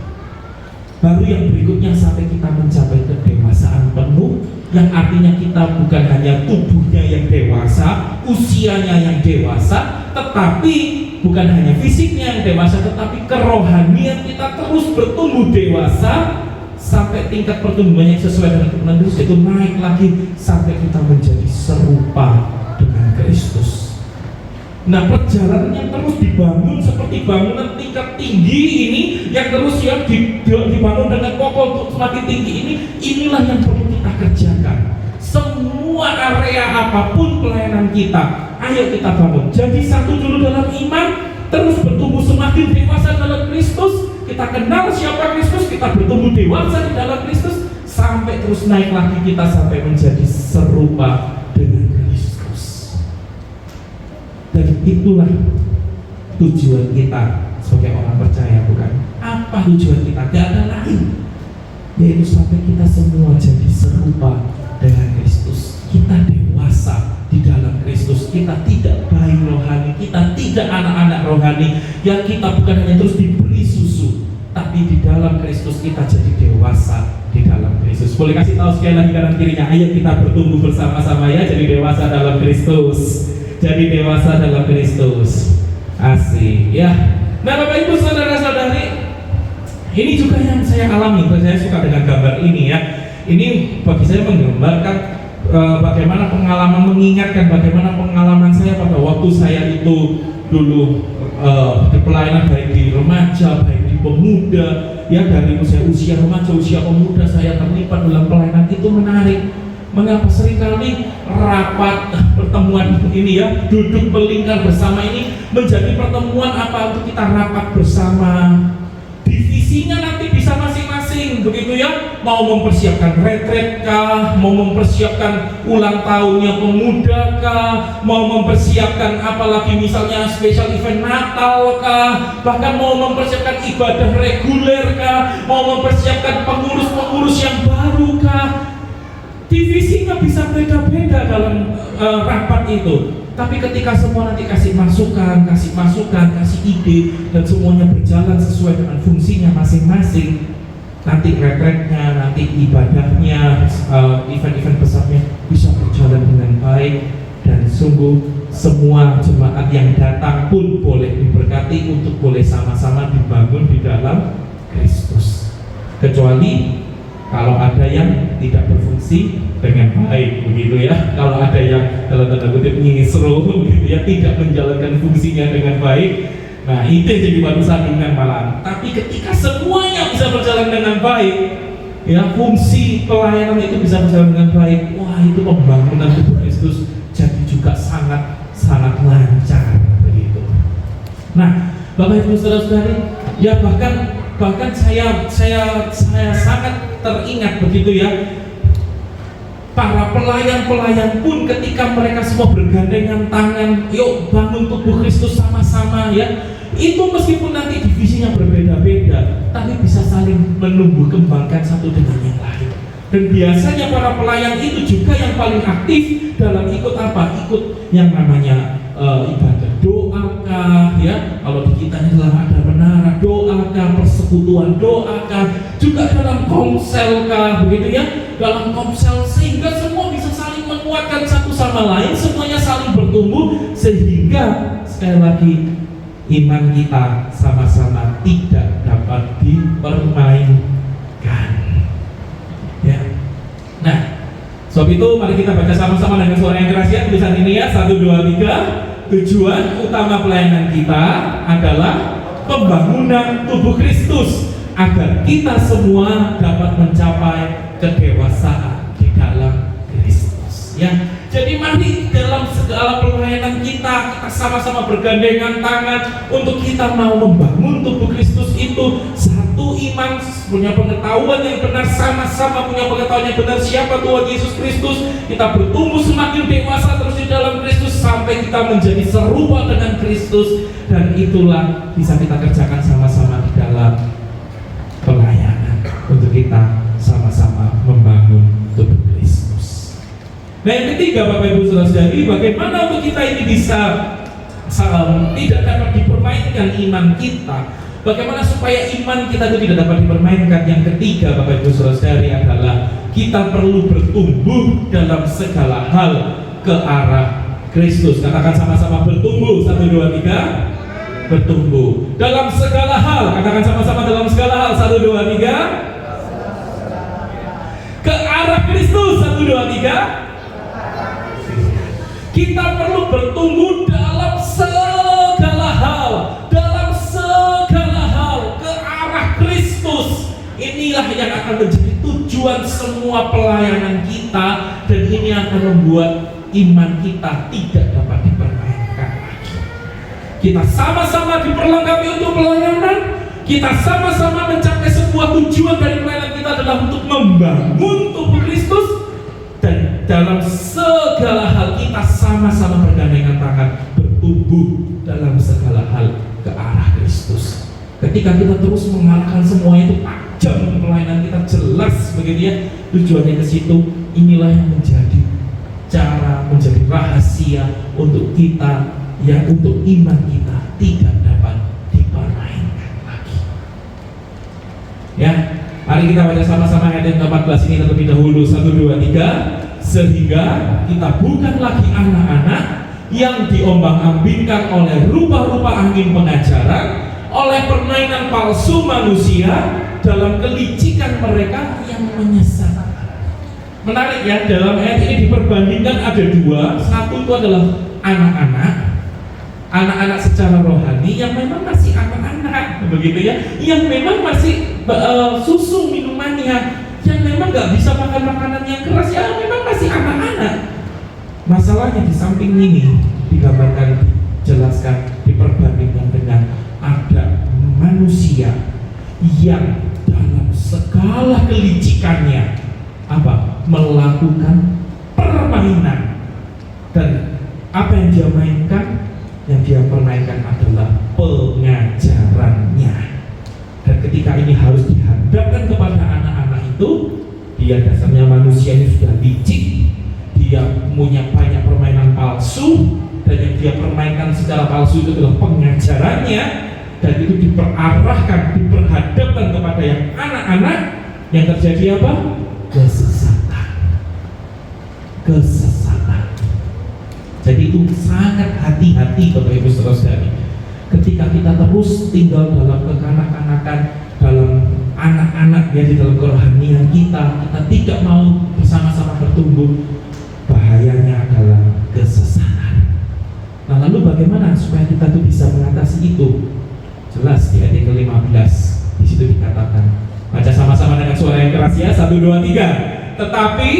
Baru yang berikutnya sampai kita mencapai kedewasaan penuh, yang artinya kita bukan hanya tubuhnya yang dewasa, usianya yang dewasa, tetapi bukan hanya fisiknya yang dewasa, tetapi kerohanian kita terus bertumbuh dewasa sampai tingkat pertumbuhannya sesuai dengan kebenaran Kristus, itu naik lagi sampai kita menjadi serupa dengan Kristus. Nah, perjalanan yang terus dibangun seperti bangunan tingkat tinggi ini, yang terus ya dibangun dengan kokoh untuk semakin tinggi ini, inilah yang perlu kita kerjakan. Semua area apapun pelayanan kita, ayo kita bangun. Jadi satu dulu dalam iman, terus bertumbuh semakin dewasa dalam Kristus. Kita kenal siapa Kristus, kita bertumbuh dewasa di dalam Kristus, sampai terus naik lagi kita sampai menjadi serupa dengan Kristus. Dan itulah tujuan kita sebagai orang percaya, bukan? Apa tujuan kita? Tidak ada lain, yaitu sampai kita semua jadi serupa dengan Kristus. Kita dewasa di dalam Kristus. Kita tidak bayi rohani, kita tidak anak-anak rohani yang kita bukan hanya terus diberi susu, tapi di dalam Kristus kita jadi dewasa di dalam Kristus. Boleh kasih tahu sekali lagi kanan kirinya, ayo kita bertumbuh bersama-sama ya, jadi dewasa dalam Kristus. Jadi dewasa dalam Kristus. Asik ya. Nah Bapak Ibu Saudara-saudari, ini juga yang saya alami. Saya suka dengan gambar ini ya. Ini bagi saya menggambarkan bagaimana pengalaman, mengingatkan bagaimana pengalaman saya pada waktu saya itu dulu di pelayanan, baik di remaja, baik di pemuda ya. Dari usia remaja, usia pemuda saya terlibat dalam pelayanan. Itu menarik. Mengapa seringkali rapat pertemuan ini ya, duduk melingkar bersama ini menjadi pertemuan apa? Untuk kita rapat bersama. Divisinya nanti bisa masing-masing begitu ya. Mau mempersiapkan retret kah, mau mempersiapkan ulang tahunnya pemuda kah, mau mempersiapkan apalagi misalnya special event Natal kah, bahkan mau mempersiapkan ibadah reguler kah, mau mempersiapkan pengurus-pengurus yang baru kah. Divisinya bisa beda-beda dalam rapat itu. Tapi ketika semua nanti kasih masukan, kasih ide, dan semuanya berjalan sesuai dengan fungsinya masing-masing, nanti retretnya, nanti ibadahnya, event-event besarnya bisa berjalan dengan baik. Dan sungguh semua jemaat yang datang pun boleh diberkati untuk boleh sama-sama dibangun di dalam Kristus. Kecuali kalau ada yang tidak berfungsi dengan baik begitu ya, kalau ada yang dalam tanda kutip ngisro begitu ya, tidak menjalankan fungsinya dengan baik, nah itu jadi batu sandungan malahan. Tapi ketika semuanya bisa berjalan dengan baik ya, fungsi pelayanan itu bisa berjalan dengan baik, wah itu pembangunan tubuh Kristus jadi juga sangat lancar begitu. Nah Bapak Ibu Saudara-saudari ya, bahkan saya sangat teringat begitu ya, para pelayan-pelayan pun ketika mereka semua bergandengan tangan, yuk bangun tubuh Kristus sama-sama ya, itu meskipun nanti divisinya berbeda-beda, tapi bisa saling menumbuh kembangkan satu dengan yang lain. Dan biasanya para pelayan itu juga yang paling aktif dalam ikut apa? Ikut yang namanya ibadah doakah ya, kalau di kita adalah ada menara doakah, persekutuan doakah, juga dalam komsel kah begitu ya, dalam komsel, sehingga semua bisa saling menguatkan satu sama lain, semuanya saling bertumbuh, sehingga sekali lagi iman kita sama-sama tidak dapat dipermainkan ya. Nah sebab itu mari kita baca sama-sama dengan suara yang keras ya, tulisan ini ya, 1, 2, 3. Tujuan utama pelayanan kita adalah pembangunan tubuh Kristus agar kita semua dapat mencapai kedewasaan di dalam Kristus ya. Jadi mari dalam segala pelayanan kita sama-sama bergandengan tangan untuk kita mau membangun tubuh Kristus itu satu iman, punya pengetahuan yang benar, sama-sama punya pengetahuan yang benar siapa Tuhan Yesus Kristus. Kita bertumbuh semakin dewasa terus di dalam Kristus sampai kita menjadi serupa dengan Kristus, dan itulah bisa kita kerjakan sama-sama di dalam pelayanan untuk kita sama-sama membangun tubuh Kristus. Nah, yang ketiga, Bapak Ibu Saudara-saudari, bagaimana untuk kita ini bisa tidak dapat dipermainkan iman kita? Bagaimana supaya iman kita itu tidak dapat dipermainkan? Yang ketiga, Bapak Ibu Saudara-saudari, adalah kita perlu bertumbuh dalam segala hal ke arah Kristus. Katakan sama-sama bertumbuh. 1, 2, 3. Bertumbuh dalam segala hal. Katakan sama-sama dalam segala hal. 1, 2, 3. Ke arah Kristus. 1, 2, 3. Kita perlu bertumbuh dalam segala hal ke arah Kristus. Inilah yang akan menjadi tujuan semua pelayanan kita, dan ini akan membuat iman kita tidak dapat dipermainkan lagi. Kita sama-sama diperlengkapi untuk pelayanan, kita sama-sama mencapai sebuah tujuan dari pelayanan kita adalah untuk membangun tubuh Kristus. Dan dalam segala hal kita sama-sama bergandengan tangan bertumbuh dalam segala hal ke arah Kristus. Ketika kita terus mengarahkan semua itu tajam, pelayanan kita jelas begitu ya, tujuannya ke situ. Inilah yang menjadi cara, menjadi rahasia untuk kita ya, untuk iman kita tidak dapat dipermainkan lagi. Ya, mari kita baca sama-sama ayat yang ke-14 ini terlebih dahulu. 1, 2, 3. Sehingga kita bukan lagi anak-anak yang diombang-ambingkan oleh rupa-rupa angin pengajaran, oleh permainan palsu manusia dalam kelicikan mereka yang menyesatkan. Menarik ya, dalam ayat ini diperbandingkan ada dua. Satu itu adalah anak-anak secara rohani yang memang masih anak-anak begitu ya, yang memang masih susu minumannya, yang memang nggak bisa makan makanan yang keras, ya memang masih anak-anak. Masalahnya di samping ini digambarkan, dijelaskan, diperbandingkan dengan ada manusia yang dalam segala kelicikannya melakukan permainan, dan apa yang dia mainkan, yang dia permainkan adalah pengajarannya. Dan ketika ini harus dihadapkan kepada anak-anak itu, dia dasarnya manusia ini sudah licik, dia punya banyak permainan palsu, dan yang dia permainkan secara palsu itu adalah pengajarannya, dan itu diperarahkan, diperhadapkan kepada yang anak-anak. Yang terjadi apa? Kesesatan. Jadi itu sangat hati-hati Bapak Ibu Saudara-saudari. Ketika kita terus tinggal dalam kekanak-kanakan, dalam anak-anak ya, di dalam kerohanian kita tidak mau bersama-sama bertumbuh, bahayanya adalah kesesatan. Nah, lalu bagaimana supaya kita tuh bisa mengatasi itu? Jelas di ayat ke-15 di situ dikatakan, baca sama-sama dengan suara yang keras ya, 1, 2, 3. Tetapi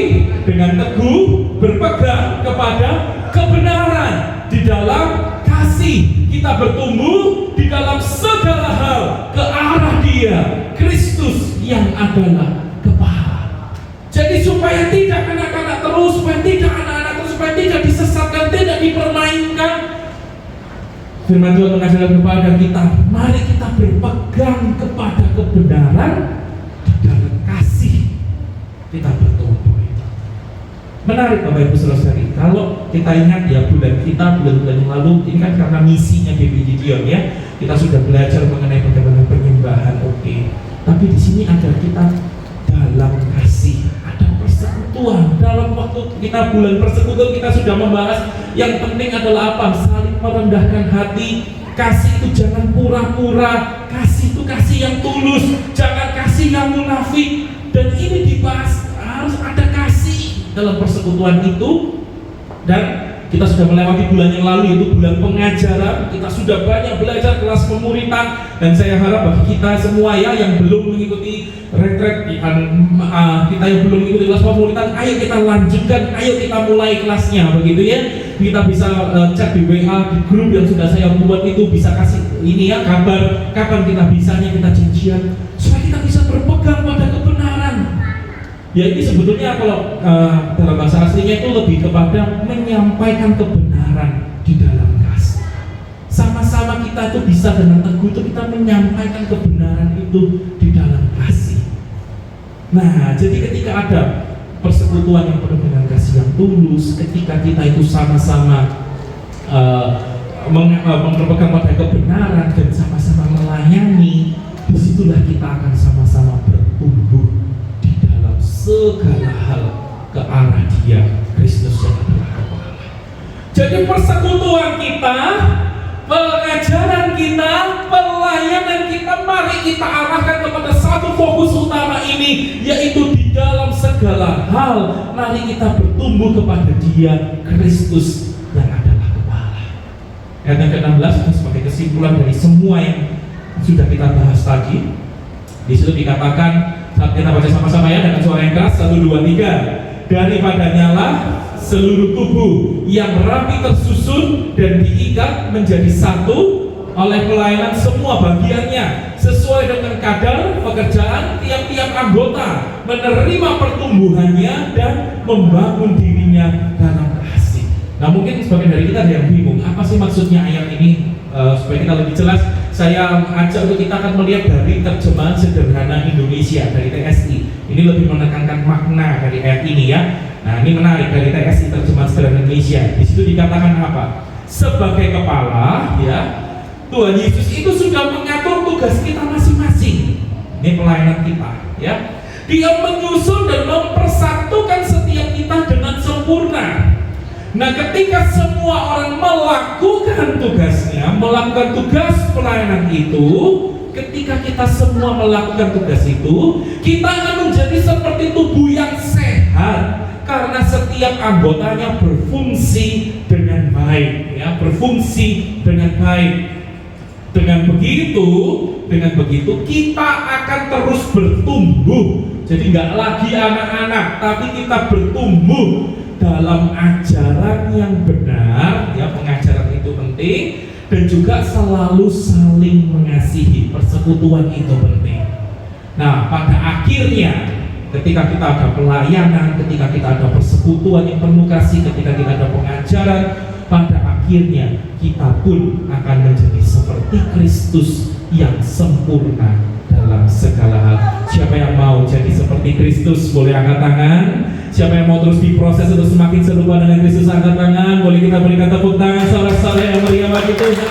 dengan teguh berpegang kepada kebenaran di dalam kasih, kita bertumbuh di dalam segala hal ke arah Dia, Kristus yang adalah kepala. Jadi supaya tidak anak-anak terus, supaya tidak disesatkan, tidak dipermainkan, firman Tuhan mengajarkan kepada kita, mari kita berpegang kepada kebenaran di dalam kasih, kita bertumbuh. Menarik Bapak Ibu Saudara-saudari, kalau kita ingat ya, bulan-bulan yang lalu ini kan karena misinya GBI Gideon ya, kita sudah belajar mengenai bagaimana penyembahan, oke. Tapi di sini ada kita dalam kasih, ada persekutuan. Dalam waktu kita bulan persekutuan kita sudah membahas yang penting adalah apa? Saling merendahkan hati. Kasih itu jangan pura-pura, kasih itu kasih yang tulus, jangan kasih yang munafik. Dan ini dibahas, harus ada kasih dalam persekutuan itu. Dan Kita sudah melewati bulan yang lalu, yaitu bulan pengajaran. Kita sudah banyak belajar kelas pemuritan, dan saya harap bagi kita semua ya yang belum mengikuti retret, kita yang belum mengikuti kelas pemuritan, ayo kita lanjutkan, ayo kita mulai kelasnya, begitu ya. Kita bisa cek di WA, di grup yang sudah saya buat itu, bisa kasih ini ya kabar kapan kita bisanya, kita janjian supaya kita bisa berpegang pada kebenaran. Ya ini sebetulnya kalau dalam bahasa aslinya itu lebih kepada menyampaikan kebenaran di dalam kasih. Sama-sama kita itu bisa dengan teguh itu kita menyampaikan kebenaran itu di dalam kasih. Nah, jadi ketika ada persekutuan yang penuh dengan kasih yang tulus, ketika kita itu sama-sama berpegang pada kebenaran dan sama-sama melayani, disitulah kita akan sama-sama bertumbuh di dalam segala hal ke arah Dia, Kristus yang adalah kepala. Jadi persekutuan kita, pengajaran kita, pelayanan kita, mari kita arahkan kepada satu fokus utama ini, yaitu di dalam segala hal mari kita bertumbuh kepada Dia, Kristus yang adalah kepala. Ayat yang ke-16 sebagai kesimpulan dari semua yang sudah kita bahas tadi. Di situ dikatakan, saat kita baca sama-sama ya dengan suara yang keras, 1, 2, 3. Daripadanya lah seluruh tubuh yang rapi tersusun dan diikat menjadi satu oleh pelayanan semua bagiannya sesuai dengan kadar pekerjaan tiap-tiap anggota, menerima pertumbuhannya dan membangun dirinya dalam kasih. Nah, mungkin sebagian dari kita ada yang bingung, apa sih maksudnya ayat ini? Supaya kita lebih jelas, saya ajak untuk kita akan melihat dari terjemahan sederhana Indonesia dari TSI. Ini lebih menekankan makna dari ayat ini ya. Nah, ini menarik dari TSI terjemahan sederhana Indonesia. Di situ dikatakan apa? Sebagai kepala, ya, Tuhan Yesus itu sudah mengatur tugas kita masing-masing. Ini pelayanan kita, ya. Dia menyusun dan mempersatukan setiap kita dengan sempurna. Nah, ketika semua orang melakukan tugasnya, melakukan tugas pelayanan itu, ketika kita semua melakukan tugas itu, kita akan menjadi seperti tubuh yang sehat karena setiap anggotanya berfungsi dengan baik, ya, berfungsi dengan baik. Dengan begitu kita akan terus bertumbuh. Jadi nggak lagi anak-anak, tapi kita bertumbuh dalam ajaran yang benar, ya, pengajaran itu penting, dan juga selalu saling mengasihi. Persekutuan itu penting. Nah, pada akhirnya ketika kita ada pelayanan, ketika kita ada persekutuan yang penuh kasih, ketika kita ada pengajaran, pada akhirnya kita pun akan menjadi seperti Kristus yang sempurna dalam segala hal. Siapa yang mau jadi seperti Kristus boleh angkat tangan. Siapa yang mau terus diproses untuk semakin serupa dengan Kristus, angkat tangan. Boleh kita berikan tepuk tangan sorak-sorai yang meriah bagi Tuhan.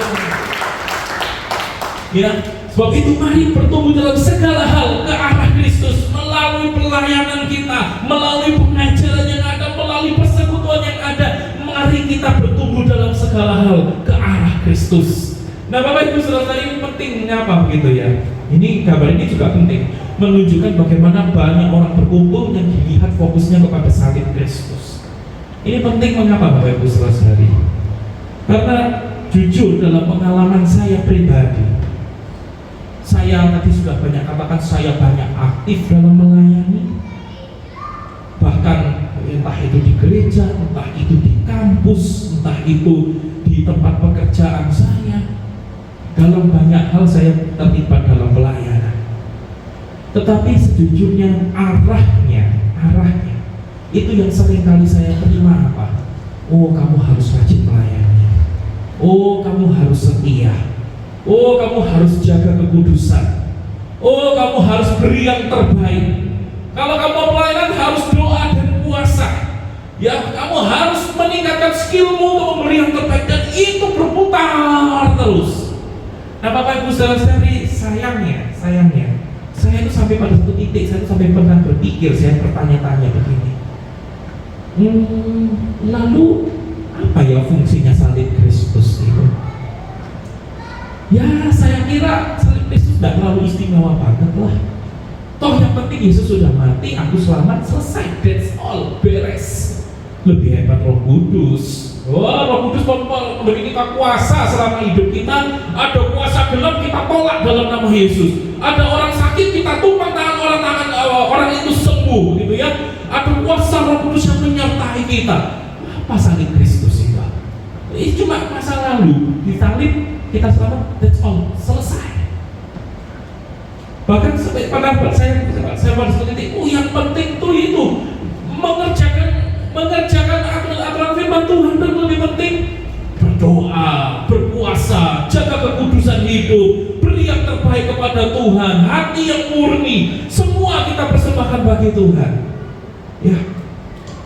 Ya, sebab itu mari bertumbuh dalam segala hal ke arah Kristus melalui pelayanan kita, melalui pengajaran yang ada, melalui persekutuan yang ada. Mari kita bertumbuh dalam segala hal ke arah Kristus. Nah, Bapak Ibu Saudara, ini pentingnya apa begitu ya? Ini gambar ini juga penting, menunjukkan bagaimana banyak orang berkumpul yang dilihat fokusnya kepada salib Kristus. Ini penting mengapa Bapak Ibu Saudara? Karena jujur dalam pengalaman saya pribadi, saya tadi sudah banyak katakan saya banyak aktif dalam melayani, bahkan entah itu di gereja, entah itu di kampus, entah itu di tempat pekerjaan saya. Dalam banyak hal saya terlibat dalam pelayanan. Tetapi sejujurnya arahnya itu yang sering kali saya terima apa? Oh, kamu harus rajin melayani. Oh, kamu harus setia. Oh, kamu harus jaga kekudusan. Oh, kamu harus beri yang terbaik. Kalau kamu pelayanan harus doa dan puasa. Ya, kamu harus meningkatkan skillmu untuk memberi yang terbaik, dan itu berputar terus. Nah, Bapak Ibu Saudara-saudari, sayangnya, saya itu sampai pada satu titik, saya itu sampai pernah berpikir, saya bertanya-tanya begini. Lalu apa ya fungsinya salib Kristus itu? Ya, saya kira salib Kristus tidak terlalu istimewa banget lah. Toh yang penting Yesus sudah mati, aku selamat, selesai, that's all, beres. Lebih hebat Roh Kudus. Wah, Roh Kudus memberi kita kuasa selama hidup kita. Ada kuasa gelap kita tolak dalam nama Yesus. Ada orang sakit kita tumpang tangan orang itu sembuh, gitu ya. Ada kuasa Roh Kudus yang menyertai kita. Apa salib Kristus itu? Ini cuma masa lalu. Disalib kita selamat, that's all, selesai. Bahkan pada saya pada seperti itu, yang penting tuh itu mengerjakan aturan firman Tuhan, dan lebih penting berdoa, berpuasa, jaga kekudusan hidup, beri yang terbaik kepada Tuhan, hati yang murni, semua kita persembahkan bagi Tuhan. Ya,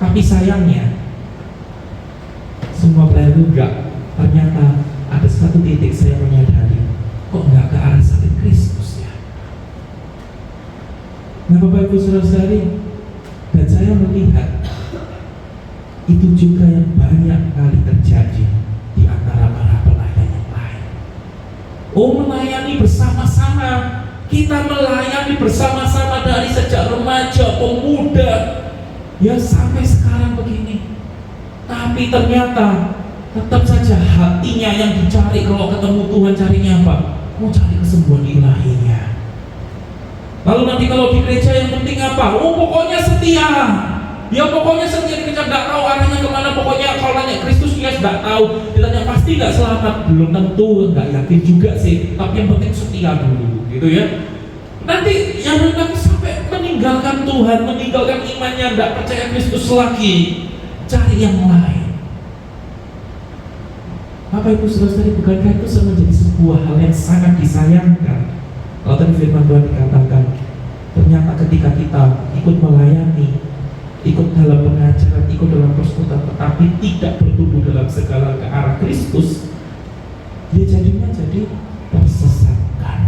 tapi sayangnya semua pelayan juga ternyata ada satu titik saya menyadari, kok nggak ke arah salib Kristus ya. Nah, Bapak Ibu Saudara-saudari, dan saya melihat itu juga yang banyak kali terjadi di antara para pelayan yang lain. Melayani bersama-sama, kita melayani bersama-sama dari sejak remaja, pemuda, ya sampai sekarang begini. Tapi ternyata tetap saja hatinya yang dicari. Kalau ketemu Tuhan carinya apa? Mau cari kesembuhan ilahinya. Lalu nanti kalau di gereja yang penting apa? Pokoknya setia. Ya pokoknya setia, kita tidak tahu arahnya kemana. Pokoknya kalau nanya Kristus dia tidak tahu. Ditanya pasti tidak selamat, belum tentu, nggak yakin juga sih. Tapi yang penting setia dulu, gitu ya. Nanti yang nanti sampai meninggalkan Tuhan, meninggalkan imannya, tidak percaya Kristus lagi, cari yang lain. Bapak Ibu Saudara-saudari, bukankah itu menjadi sebuah hal yang sangat disayangkan? Kalau tadi firman Tuhan dikatakan, ternyata ketika kita ikut melayani, ikut dalam pengajaran, ikut dalam persekutuan, tetapi tidak bertumbuh dalam segala ke arah Kristus, dia jadinya jadi tersesatkan.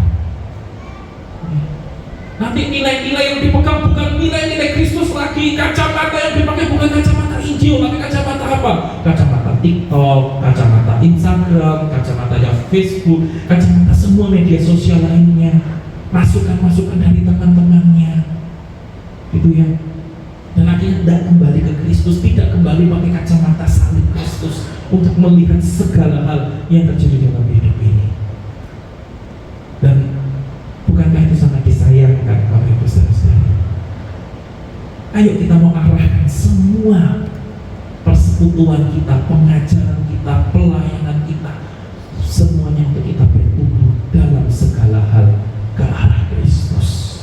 Nanti nilai-nilai yang dipegang bukan nilai-nilai Kristus lagi, kacamata yang dipakai bukan kacamata Injil, tapi kacamata apa? Kacamata TikTok, kacamata Instagram, kacamata Facebook, kacamata semua media sosial lainnya, masukan-masukan dari teman-temannya, gitu ya. Dan akhirnya tidak kembali ke Kristus, tidak kembali pakai kacamata salib Kristus untuk melihat segala hal yang terjadi dalam hidup ini. Dan bukankah itu sangat disayangkan Bapak Ibu Saudara-saudari? Ayo kita mau arahkan semua persekutuan kita, pengajaran kita, pelayanan kita, semuanya untuk kita bertumbuh dalam segala hal ke arah Kristus.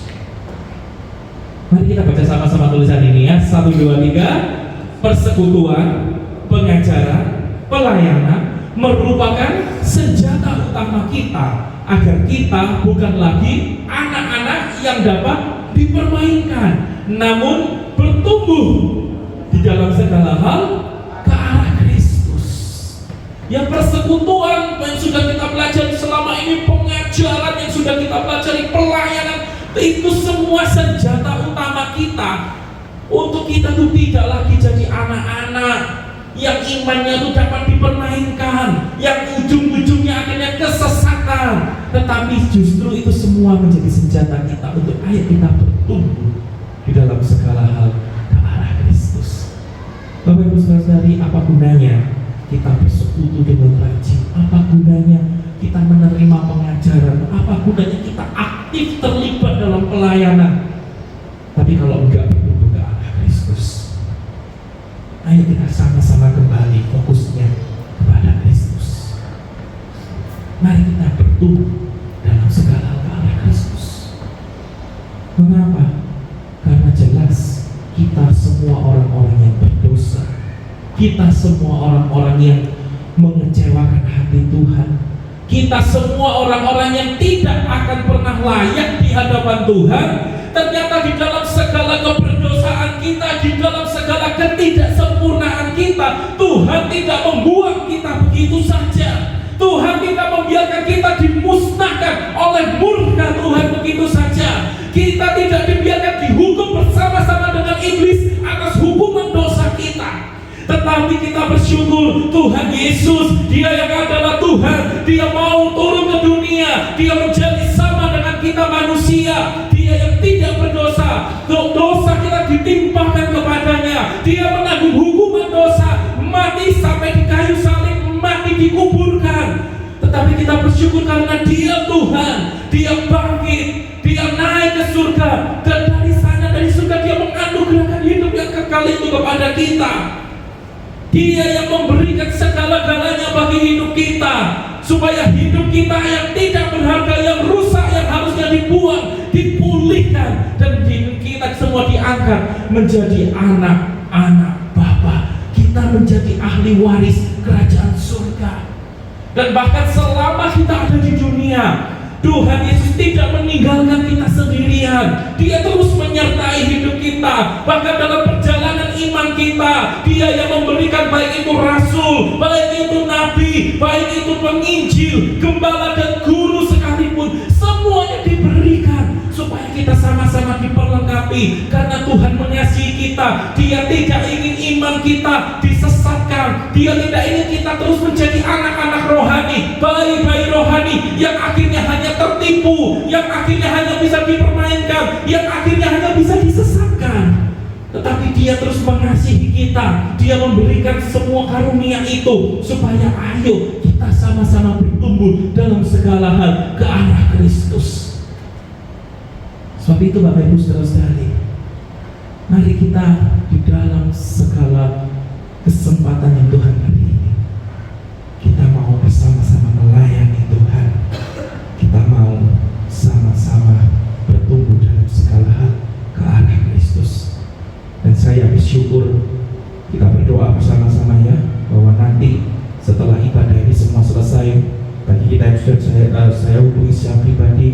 Mari kita baca sama-sama tulisan ini ya. 1, 2, 3. Persekutuan, pengajaran, pelayanan merupakan senjata utama kita agar kita bukan lagi anak-anak yang dapat dipermainkan, namun bertumbuh di dalam segala hal ke arah Kristus. Yang persekutuan yang sudah kita pelajari selama ini, pengajaran yang sudah kita pelajari, pelayanan, itu semua senjata utama kita untuk kita tuh tidak lagi jadi anak-anak yang imannya itu dapat dipermainkan, yang ujung-ujungnya akhirnya kesesatan. Tetapi justru itu semua menjadi senjata kita untuk ayo kita bertumbuh di dalam segala hal ke arah Kristus. Bapak Ibu Saudara-saudari, apa gunanya kita bersekutu dengan rajin? Apa gunanya kita menerima pengajaran? Apa gunanya kita aktif terlibat dalam pelayanan? Tapi kalau enggak bertumbuh ke arah Kristus, ayo kita sama-sama kembali fokusnya kepada Kristus. Mari kita bertumbuh dalam segala hal ke arah Kristus. Mengapa? Karena jelas kita semua orang-orang yang berdosa, kita semua orang-orang yang mengecewakan hati Tuhan, kita semua orang-orang yang tidak akan pernah layak di hadapan Tuhan. Ternyata di dalam segala keberdosaan kita, di dalam segala ketidaksempurnaan kita, Tuhan tidak membuang kita begitu saja. Tuhan tidak membiarkan kita dimusnahkan oleh murka Tuhan begitu saja. Kita tidak dibiarkan dihukum bersama-sama dengan iblis atas hukuman dosa kita. Tetapi kita bersyukur Tuhan Yesus, Dia yang adalah Tuhan, Dia mau turun ke dunia, Dia menjadi sama dengan kita manusia. Dia yang tidak berdosa, dosa kita ditimpakan kepadanya, Dia menanggung hukuman dosa kepada kita. Dia yang memberikan segala-galanya bagi hidup kita, supaya hidup kita yang tidak berharga, yang rusak, yang harusnya dibuang, dipulihkan, dan kita semua diangkat menjadi anak-anak Bapa. Kita menjadi ahli waris kerajaan surga. Dan bahkan selama kita ada di dunia, Tuhan Yesus tidak meninggalkan kita sendirian. Dia terus menyertai hidup kita. Bahkan dalam perjalanan iman kita, Dia yang memberikan, baik itu rasul, baik itu nabi, baik itu penginjil, gembala dan guru sekalipun, semuanya diberikan supaya kita sama-sama diperlengkapi. Karena Tuhan mengasihi kita. Dia tidak ingin iman kita disesatkan. Dia tidak ingin kita terus menjadi anak-anak rohani, bayi-bayi rohani yang akhirnya hanya tertipu, yang akhirnya hanya bisa dipermainkan, yang akhirnya hanya bisa disesatkan. Tetapi Dia terus mengasihi kita. Dia memberikan semua karunia itu supaya ayo kita sama-sama bertumbuh dalam segala hal ke arah Kristus. Sebab itu Bapak Ibu saudara-saudari, mari kita di dalam segala kesempatan yang Tuhan beri ini, kita mau bersama-sama melayani Tuhan. Kita mau sama-sama bertumbuh dalam segala hal ke arah Kristus. Dan saya bersyukur, kita berdoa bersama-sama ya, bahwa nanti setelah ibadah ini semua selesai, bagi kita yang sudah saya hubungi secara pribadi,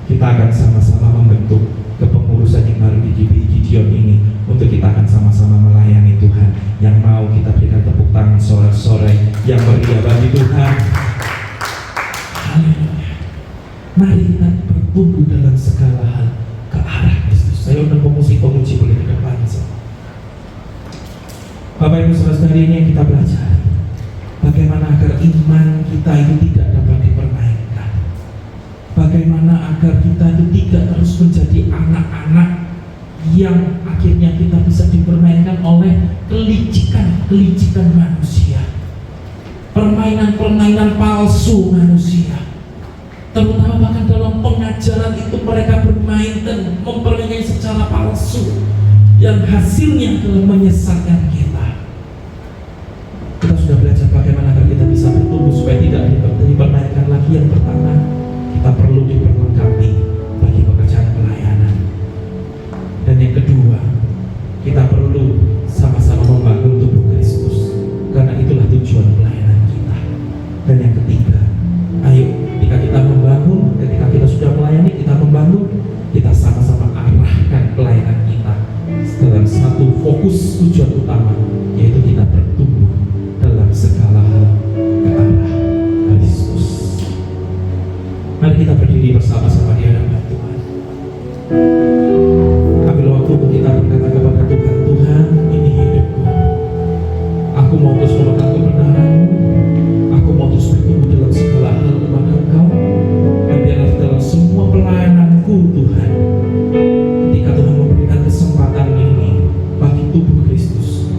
kita akan sama-sama membentuk kepengurusan yang baru di GBI Gideon ini, untuk kita akan sama-sama melayani Tuhan. Yang mau kita berikan tepuk tangan sore-sore yang meriah bagi Tuhan. Haleluya. Mari kita bertumbuh dalam segala hal ke arah Kristus. Saya undang pemusik-pemuji boleh ke depan. Bapak Ibu saudara-saudari, ini yang kita pelajari, bagaimana agar iman kita itu tidak dapat dipermainkan. Bagaimana agar kita itu tidak terus menjadi anak-anak yang akhirnya kita bisa dipermainkan oleh kelicikan manusia, permainan-permainan palsu manusia. Terutama bahkan dalam pengajaran itu mereka bermain dan mempermainkan secara palsu, yang hasilnya adalah menyesatkan kita. Kita sudah belajar bagaimana agar kita bisa bertumbuh supaya tidak dipermainkan lagi. Yang pertama, kita perlu diperlengkapi bagi pekerjaan pelayanan. Dan yang kedua, kita perlu sama-sama membangun tubuh Kristus, karena itulah tujuan pelayanan kita. Dan yang ketiga, ayo ketika kita membangun, ketika kita sudah melayani, kita membangun, kita sama-sama arahkan pelayanan kita dalam satu fokus tujuan utama, yaitu kita bertumbuh dalam segala hal ke arah Kristus. Mari kita berdiri bersama-sama di hadapan Tuhan. Ambil waktu untuk kita berkata kepada Tuhan, Tuhan, ini hidupku. Aku mau terus memegang kebenaran-Mu. Aku mau terus bertumbuh dalam segala hal kepada Engkau. Dan biarlah dalam semua pelayananku, Tuhan, ketika Tuhan memberikan kesempatan ini bagi tubuh Kristus,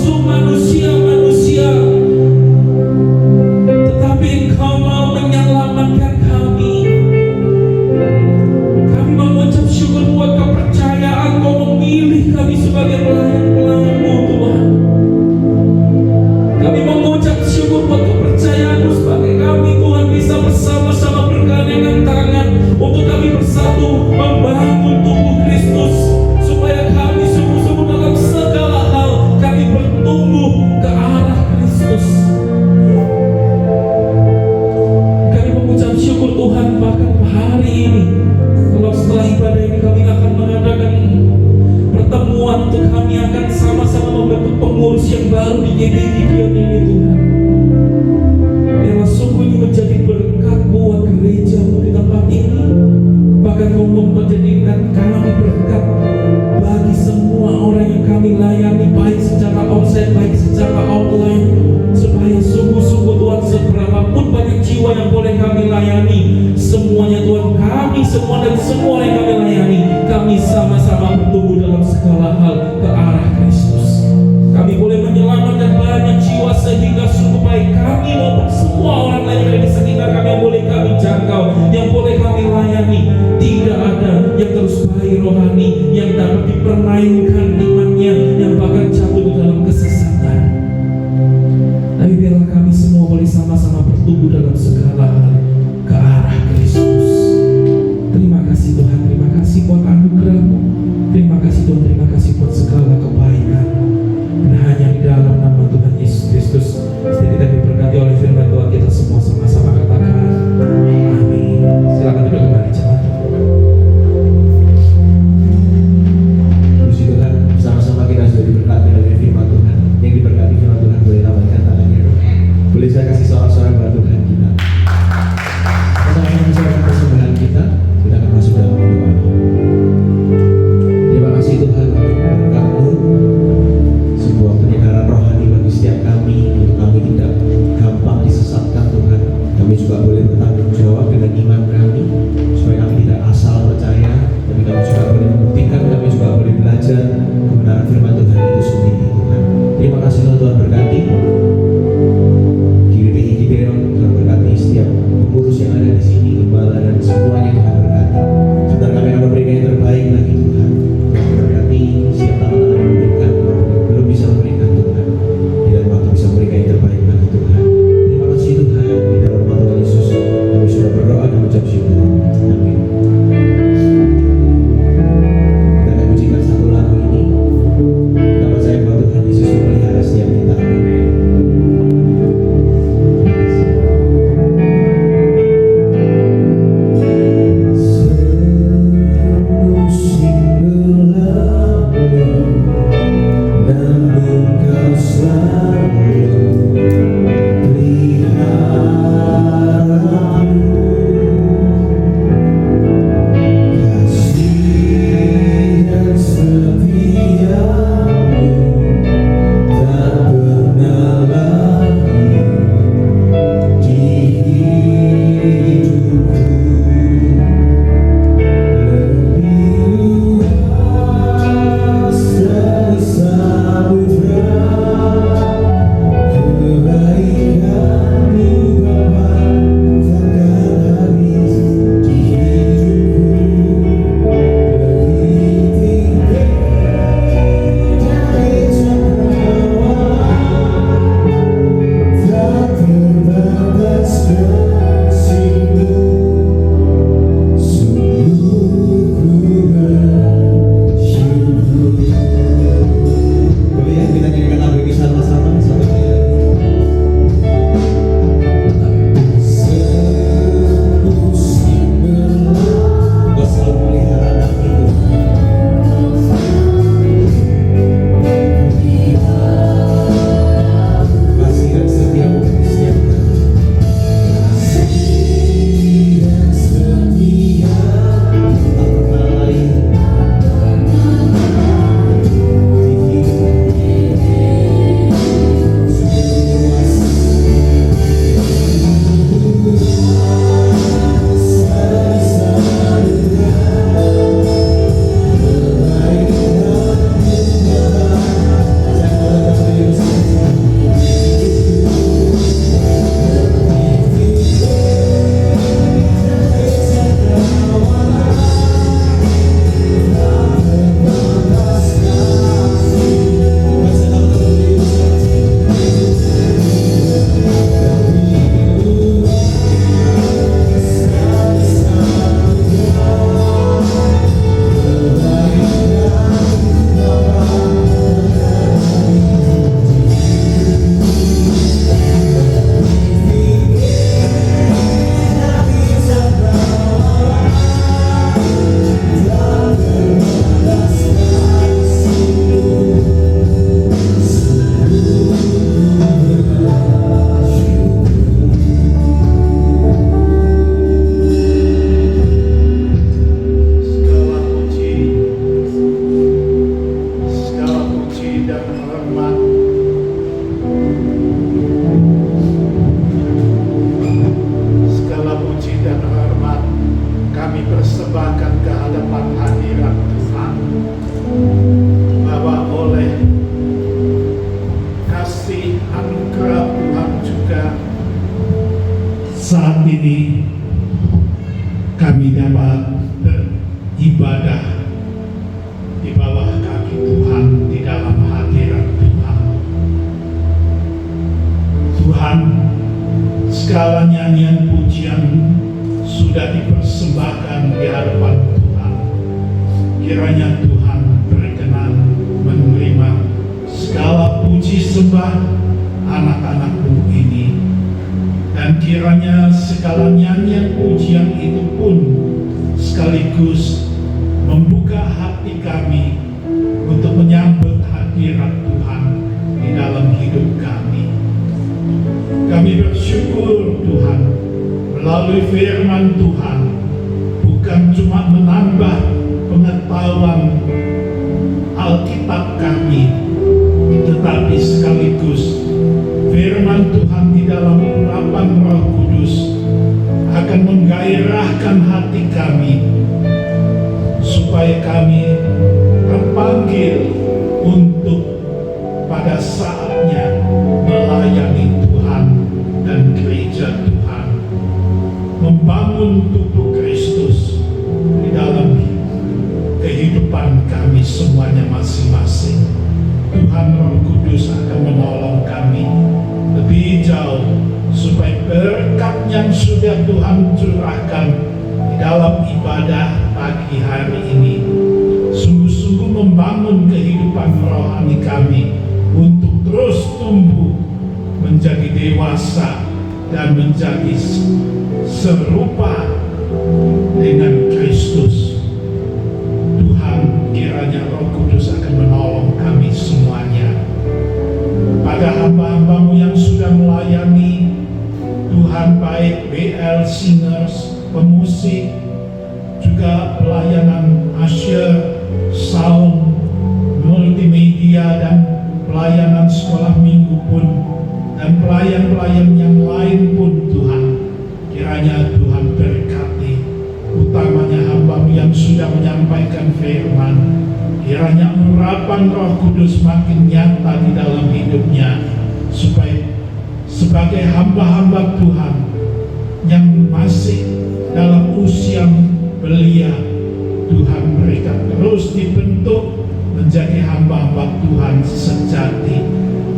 termasuk manusia-manusia, tetapi Engkau mau menyelamatkan kami. Kami mengucap syukur buat kepercayaan Kau memilih kami sebagai pelayan-pelayan-Mu, Tuhan. Kami mengucap syukur buat kepercayaan-Mu sebagai kami, Tuhan, bisa bersama-sama bergandengan tangan untuk kami bersatu membangun tubuh Kristus, supaya kami sungguh-sungguh dalam segala hal kami bertumbuh ke arah Kristus. Kami mengucap syukur, Tuhan, bahkan hari ini, kalau setelah ibadah ini kami akan mengadakan pertemuan untuk kami akan sama-sama membentuk pengurus yang baru di GBI Gideon ini, Tuhan. Biarlah sungguh ini menjadi berkat buat gereja-Mu di tempat ini. Bahkan Kau menjadikan kami berkat bagi semua orang yang kami layani, baik secara onsite, baik secara online, supaya sungguh-sungguh Tuhan, seberapapun banyak jiwa yang boleh kami layani, semuanya Tuhan, kami semua dan semua yang kami layani, kami sama-sama bertumbuh dalam segala hal ke arah Kristus. Kami boleh menyelamatkan banyak jiwa sehingga sungguh baik kami maupun semua orang lain yang ada di sekitar kami yang boleh kami jangkau, yang boleh kami layani. Tidak ada yang terus baik rohani yang dapat dipermainkan imannya, yang bahkan jatuh di dalam kesesatan. Tapi biarlah kami semua boleh sama-sama bertumbuh dalam segala hal ke arah Kristus. Terima kasih Tuhan, terima kasih buat anugerah-Mu. Terima kasih Tuhan, terima kasih buat segala kebaikan-Mu. Dan hanya di dalam nama Tuhan Yesus Kristus setiap kita diberkati oleh firman Tuhan, kita semua sama-sama katakan amin. Silakan duduk kembali jemaat. Puji Tuhan. terhormat, segala puji dan hormat kami persembahkan ke hadapan hadirat Tuhan, bahwa oleh kasih anugerah Tuhan juga saat ini kami dapat beribadah di bawah kaki Tuhan, di dalam hadirat Tuhan. Tuhan, segala nyanyian pujian sudah dipersembahkan di hadapan Tuhan. Kiranya Tuhan berkenan menerima segala puji sembah anak-anak-Mu ini, dan kiranya segala nyanyian pujian itu pun sekaligus membuka hati kami untuk menyambut hadirat Tuhan di dalam hidup kami. Kami bersyukur Tuhan, melalui firman Tuhan bukan cuma menambah pengetahuan Alkitab kami, tetapi sekaligus firman Tuhan di dalam urapan Roh Kudus akan menggairahkan hati kami supaya kami terpanggil untuk pada saatnya melayani Tuhan dan gereja Tuhan, membangun tubuh Kristus di dalam kehidupan kami semuanya masing-masing. Tuhan Roh Kudus akan menolong kami lebih jauh supaya berkat yang sudah Tuhan curahkan di dalam ibadah pagi hari ini sungguh-sungguh membangun kehidupan rohani kami untuk terus tumbuh menjadi dewasa dan menjadi serupa dengan Kristus. Tuhan, kiranya Roh Kudus akan menolong kami semuanya. Pada hamba-hamba-Mu yang sudah melayani Tuhan, baik BL Singers, pemusik, juga pelayanan usher, sound, multimedia, dan pelayanan sekolah minggu pun, dan pelayan-pelayan yang lain pun Tuhan, kiranya Tuhan berkati, utamanya hamba-Mu yang sudah menyampaikan firman. Kiranya urapan Roh Kudus makin nyata di dalam hidupnya, supaya sebagai hamba-hamba Tuhan yang masih dalam usia belia, Tuhan, mereka terus dibentuk menjadi hamba-hamba Tuhan sejati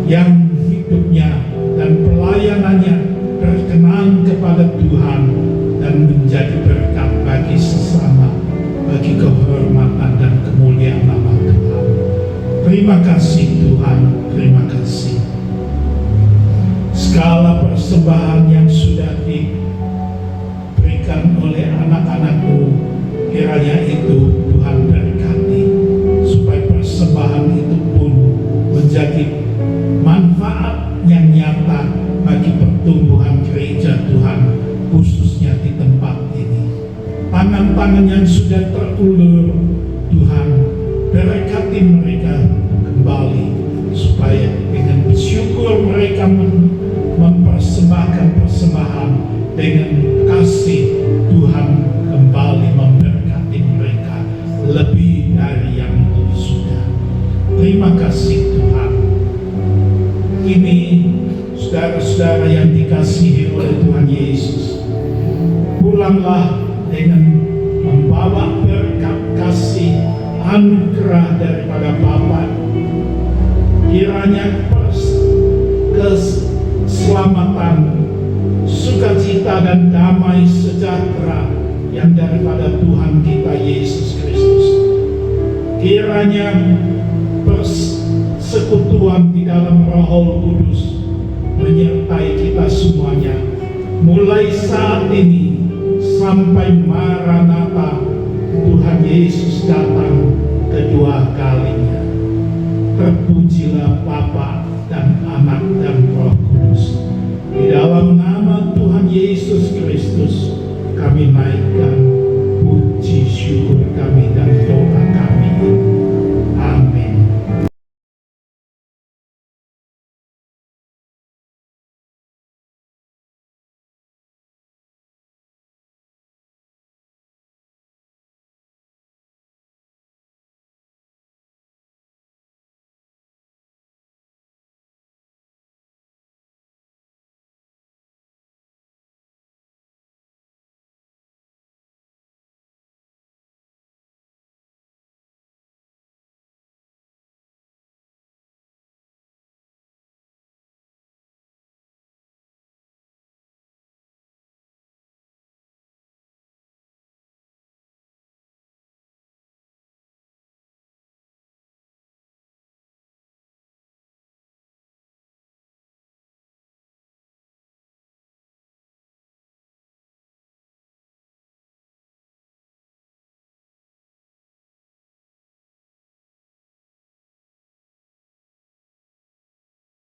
yang hidupnya dan pelayanannya berkenan kepada Tuhan dan menjadi berkat bagi sesama, bagi kehormatan dan kemuliaan nama Tuhan. Terima kasih Tuhan, terima kasih. Segala persembahan yang sudah diberikan oleh anak-anak-Mu, kiranya itu Tuhan berkati, supaya persembahan itu pun menjadi manfaat yang nyata bagi pertumbuhan gereja Tuhan, khususnya di tempat ini. Tangan-tangan yang sudah terulur, Tuhan, berkati mereka kembali, supaya dengan bersyukur mereka mempersembahkan persembahan dengan kasih. Tuhan kembali memberkati mereka lebih dari yang sudah. Terima kasih Tuhan. Ini saudara-saudara yang dikasihi oleh Tuhan Yesus, pulanglah dengan membawa berkat kasih anugerah daripada Bapa. Kiranya keselamatan, sukacita dan damai sejahtera yang daripada Tuhan kita Yesus Kristus, kiranya persekutuan di dalam Roh Kudus menyertai kita semuanya, mulai saat ini sampai Maranatha, Tuhan Yesus datang kedua kalinya. Terpujilah Bapa,